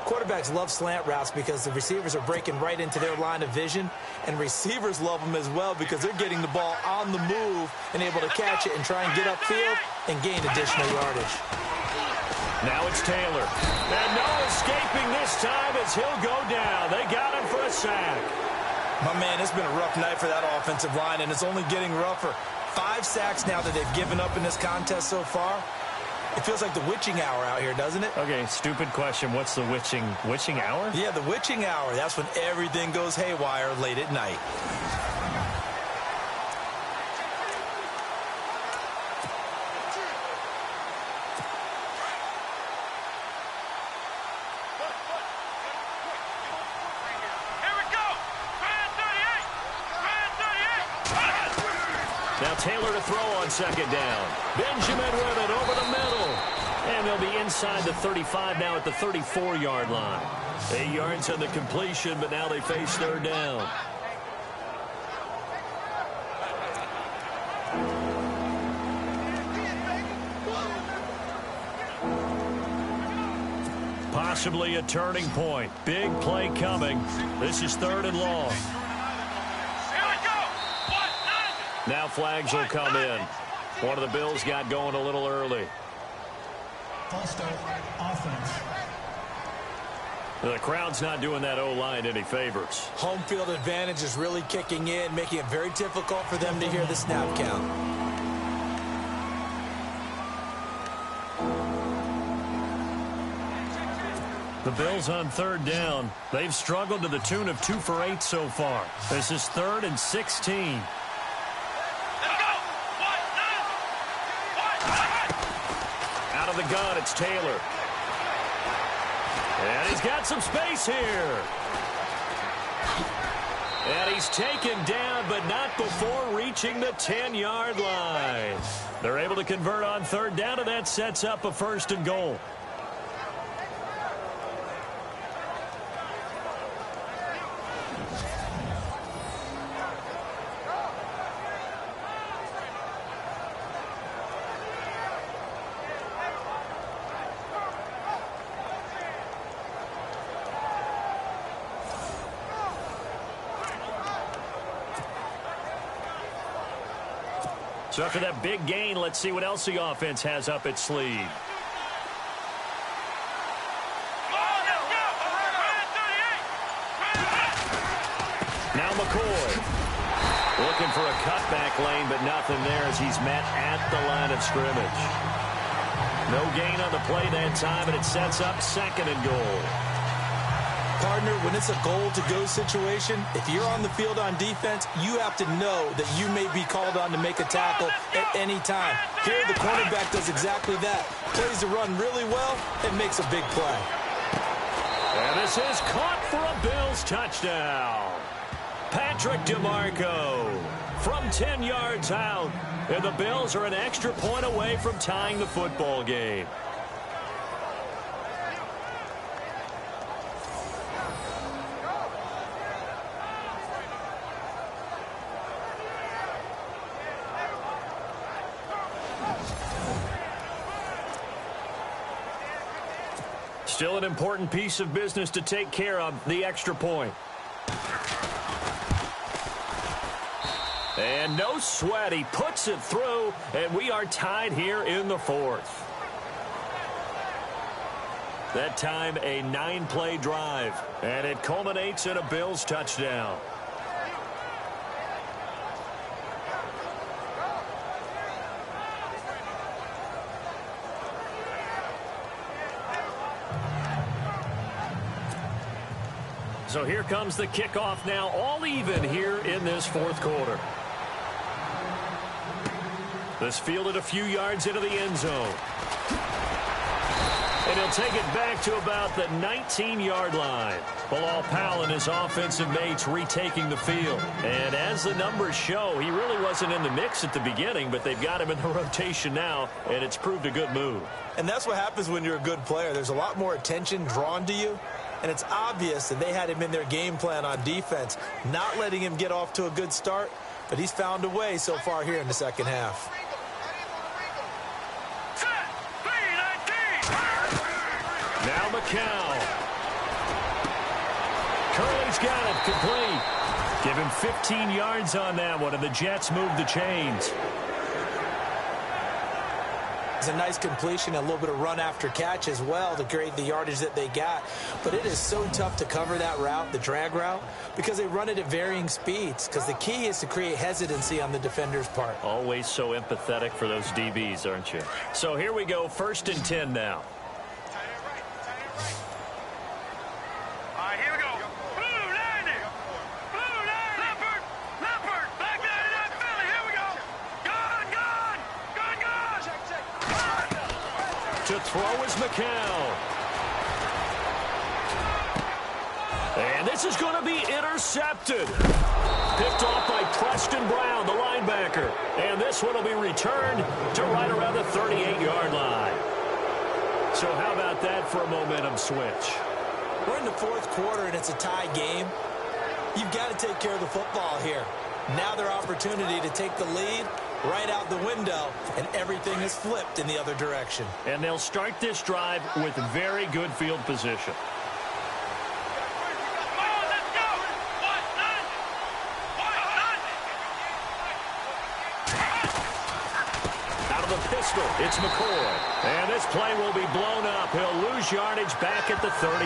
Speaker 2: Quarterbacks love slant routes because the receivers are breaking right into their line of vision, and receivers love them as well because they're getting the ball on the move and able to catch it and try and get upfield and gain additional yardage.
Speaker 1: Now it's Taylor. And no escaping this time as he'll go down. They got him for a sack.
Speaker 2: My man, it's been a rough night for that offensive line, and it's only getting rougher. 5 sacks now that they've given up in this contest so far. It feels like the witching hour out here, doesn't it?
Speaker 1: Okay, stupid question. What's the witching hour?
Speaker 2: Yeah, the witching hour. That's when everything goes haywire late at night.
Speaker 1: Now Taylor to throw on second down. Benjamin with it over the middle. And they'll be inside the 35 now at the 34-yard line. 8 yards on the completion, but now they face third down. Possibly a turning point. Big play coming. This is third and long. Now flags will come in. One of the Bills got going a little early.
Speaker 4: False start, offense.
Speaker 1: The crowd's not doing that O-line any favors.
Speaker 2: Home field advantage is really kicking in, making it very difficult for them to hear the snap count.
Speaker 1: The Bills on third down. They've struggled to the tune of 2 for 8 so far. This is 3rd and 16. Out of the gun, it's Taylor. And he's got some space here. And he's taken down, but not before reaching the 10-yard line. They're able to convert on third down, and that sets up a 1st and goal. So after that big gain, let's see what else the offense has up its sleeve. Now McCoy looking for a cutback lane, but nothing there as he's met at the line of scrimmage. No gain on the play that time, and it sets up 2nd and goal.
Speaker 2: Partner, when it's a goal-to-go situation, if you're on the field on defense, you have to know that you may be called on to make a tackle at any time. Here, the cornerback does exactly that. Plays the run really well and makes a big play.
Speaker 1: And this is caught for a Bills touchdown. Patrick DeMarco from 10 yards out. And the Bills are an extra point away from tying the football game. Still an important piece of business to take care of, the extra point. And no sweat, he puts it through, and we are tied here in the 4th. That time a 9-play drive, and it culminates in a Bills touchdown. So here comes the kickoff now, all even here in this 4th quarter. This fielded a few yards into the end zone. And he'll take it back to about the 19-yard line. Bilal Powell and his offensive mates retaking the field. And as the numbers show, he really wasn't in the mix at the beginning, but they've got him in the rotation now, and it's proved a good move.
Speaker 2: And that's what happens when you're a good player. There's a lot more attention drawn to you. And it's obvious that they had him in their game plan on defense, not letting him get off to a good start, but he's found a way so far here in the 2nd half.
Speaker 1: Now McCown. Curley's got it complete. Give him 15 yards on that one, and the Jets move the chains.
Speaker 2: It's a nice completion, a little bit of run after catch as well to create the yardage that they got. But it is so tough to cover that route, the drag route, because they run it at varying speeds. Because the key is to create hesitancy on the defender's part.
Speaker 1: Always so empathetic for those DBs, aren't you? So here we go, 1st and 10 now. To throw is McCown. And this is going to be intercepted. Picked off by Preston Brown, the linebacker. And this one will be returned to right around the 38-yard line. So how about that for a momentum switch?
Speaker 2: We're in the 4th quarter, and it's a tie game. You've got to take care of the football here. Now their opportunity to take the lead right out the window, and everything is flipped in the other direction.
Speaker 1: And they'll start this drive with very good field position. Out of the pistol, it's McCoy. And this play will be blown up. He'll lose yardage back at the 38.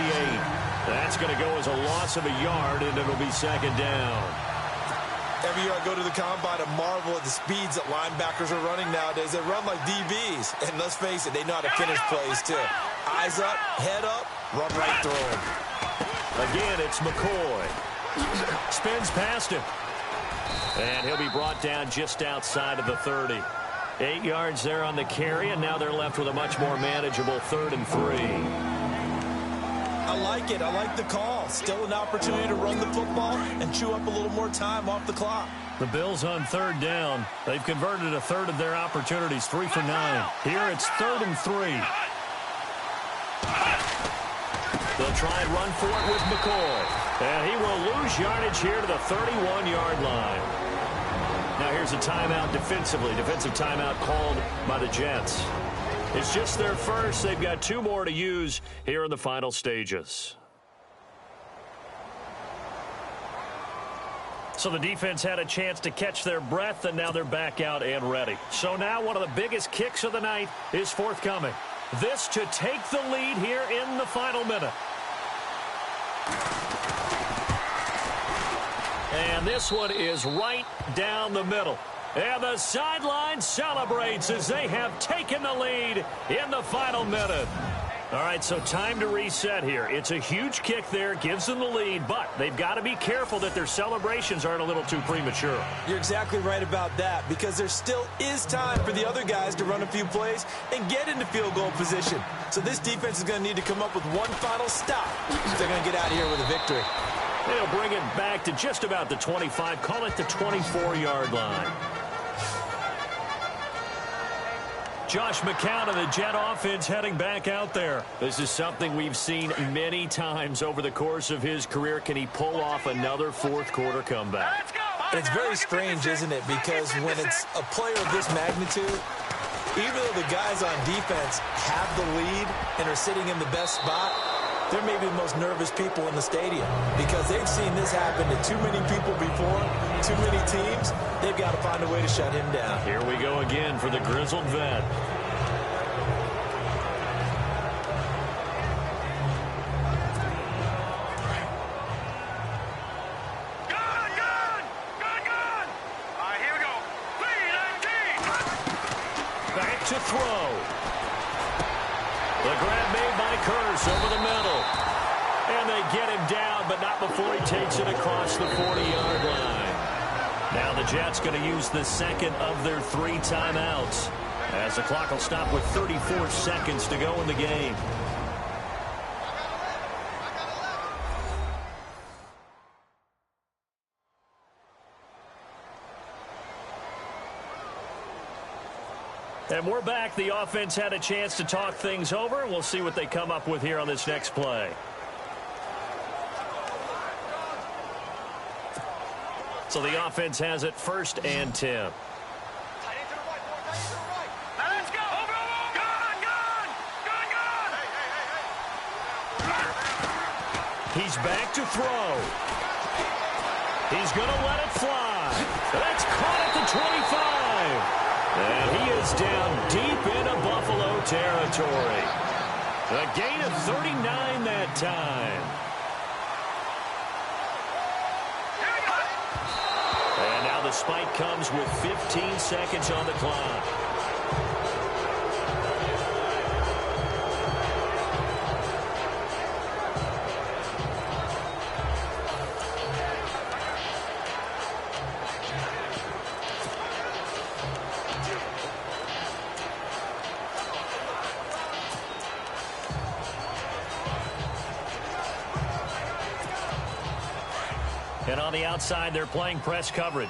Speaker 1: That's going to go as a loss of a yard, and it'll be 2nd down.
Speaker 2: Every year I go to the combine, I marvel at the speeds that linebackers are running nowadays. They run like DBs. And let's face it, they know how to finish plays too. Eyes up, head up, run right through them.
Speaker 1: Again, it's McCoy. Spins past him. And he'll be brought down just outside of the 30. 8 yards there on the carry, and now they're left with a much more manageable 3rd and 3.
Speaker 2: I like it. I like the call. Still an opportunity to run the football and chew up a little more time off the clock.
Speaker 1: The Bills on third down. They've converted a third of their opportunities, 3 for 9. Here it's 3rd and 3. They'll try and run for it with McCoy. And he will lose yardage here to the 31-yard line. Now here's a timeout defensively. Defensive timeout called by the Jets. It's just their first. They've got 2 more to use here in the final stages. So the defense had a chance to catch their breath, and now they're back out and ready. So now one of the biggest kicks of the night is forthcoming. This to take the lead here in the final minute. And this one is right down the middle. And the sideline celebrates as they have taken the lead in the final minute. All right, so time to reset here. It's a huge kick there, gives them the lead, but they've got to be careful that their celebrations aren't a little too premature.
Speaker 2: You're exactly right about that, because there still is time for the other guys to run a few plays and get into field goal position. So this defense is going to need to come up with one final stop if they're going to get out of here with a victory.
Speaker 1: They'll bring it back to just about the 25, call it the 24-yard line. Josh McCown and the Jet offense heading back out there. This is something we've seen many times over the course of his career. Can he pull off another fourth-quarter comeback?
Speaker 2: It's very strange, isn't it? Because when it's a player of this magnitude, even though the guys on defense have the lead and are sitting in the best spot, they're maybe the most nervous people in the stadium because they've seen this happen to too many people before, too many teams. They've got to find a way to shut him down.
Speaker 1: Here we go again for the grizzled vet.
Speaker 3: All right, here we go. 3-19.
Speaker 1: Back to throw. The grab made by Kearse over the middle. And they get him down, but not before he takes it across the 40-yard line. Now the Jets going to use the second of their 3 timeouts, as the clock will stop with 34 seconds to go in the game. And we're back. The offense had a chance to talk things over. We'll see what they come up with here on this next play. So the offense has it 1st and 10.
Speaker 3: Let's go. Gun.
Speaker 1: He's back to throw. He's going to let it fly. That's caught at the 25. And he is down deep into Buffalo territory. A gain of 39 that time. And now the spike comes with 15 seconds on the clock. And on the outside, they're playing press coverage.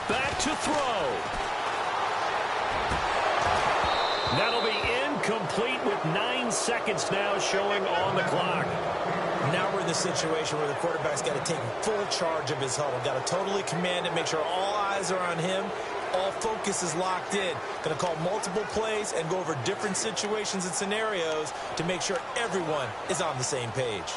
Speaker 1: Back to throw. That'll be incomplete with 9 seconds now showing on the clock.
Speaker 2: Now we're in the situation where the quarterback's got to take full charge of his huddle. Got to totally command it, make sure all eyes are on him. All focus is locked in. Going to call multiple plays and go over different situations and scenarios to make sure everyone is on the same page.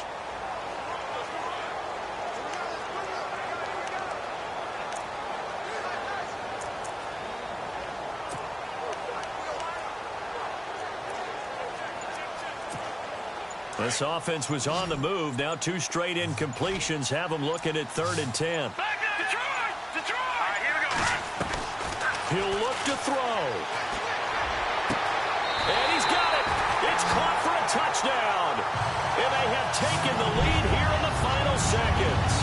Speaker 1: This offense was on the move. Now 2 straight incompletions have them looking at 3rd and 10.
Speaker 3: Detroit! All right, here we go.
Speaker 1: He'll look to throw. And he's got it. It's caught for a touchdown. And they have taken the lead here in the final seconds.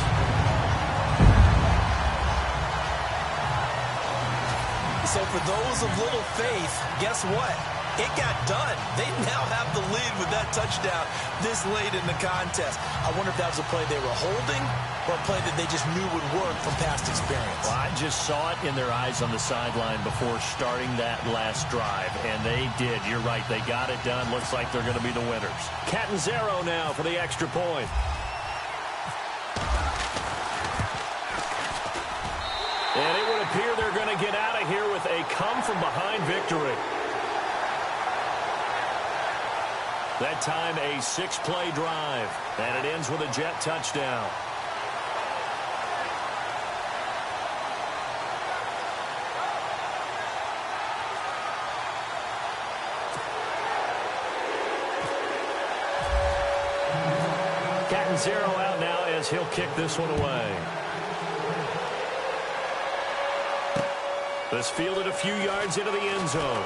Speaker 2: for those of little faith, guess what? It got done. They now have the lead with that touchdown this late in the contest. I wonder if that was a play they were holding or a play that they just knew would work from past experience.
Speaker 1: Well, I just saw it in their eyes on the sideline before starting that last drive, and they did. You're right. They got it done. Looks like they're going to be the winners. Catanzaro now for the extra point. And it would appear they're going to get out of here with a come-from-behind victory. That time, a 6-play drive, and it ends with a Jet touchdown. Catanzaro out now as he'll kick this one away. This fielded a few yards into the end zone.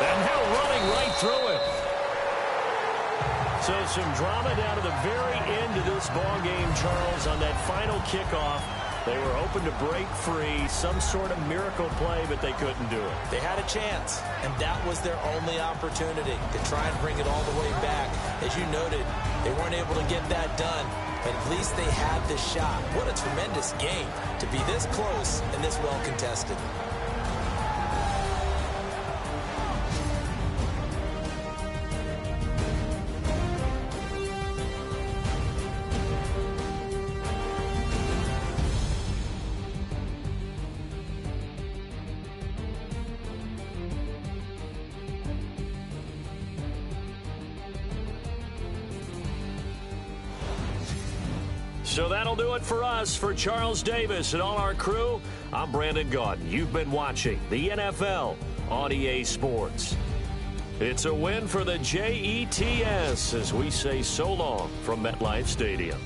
Speaker 1: And now running right through it. So some drama down to the very end of this ball game, Charles, on that final kickoff. They were hoping to break free, some sort of miracle play, but they couldn't do it.
Speaker 2: They had a chance, and that was their only opportunity to try and bring it all the way back. As you noted, they weren't able to get that done, but at least they had the shot. What a tremendous game to be this close and this well contested.
Speaker 1: So that'll do it for us. For Charles Davis and all our crew, I'm Brandon Gaudin. You've been watching the NFL on EA Sports. It's a win for the Jets as we say so long from MetLife Stadium.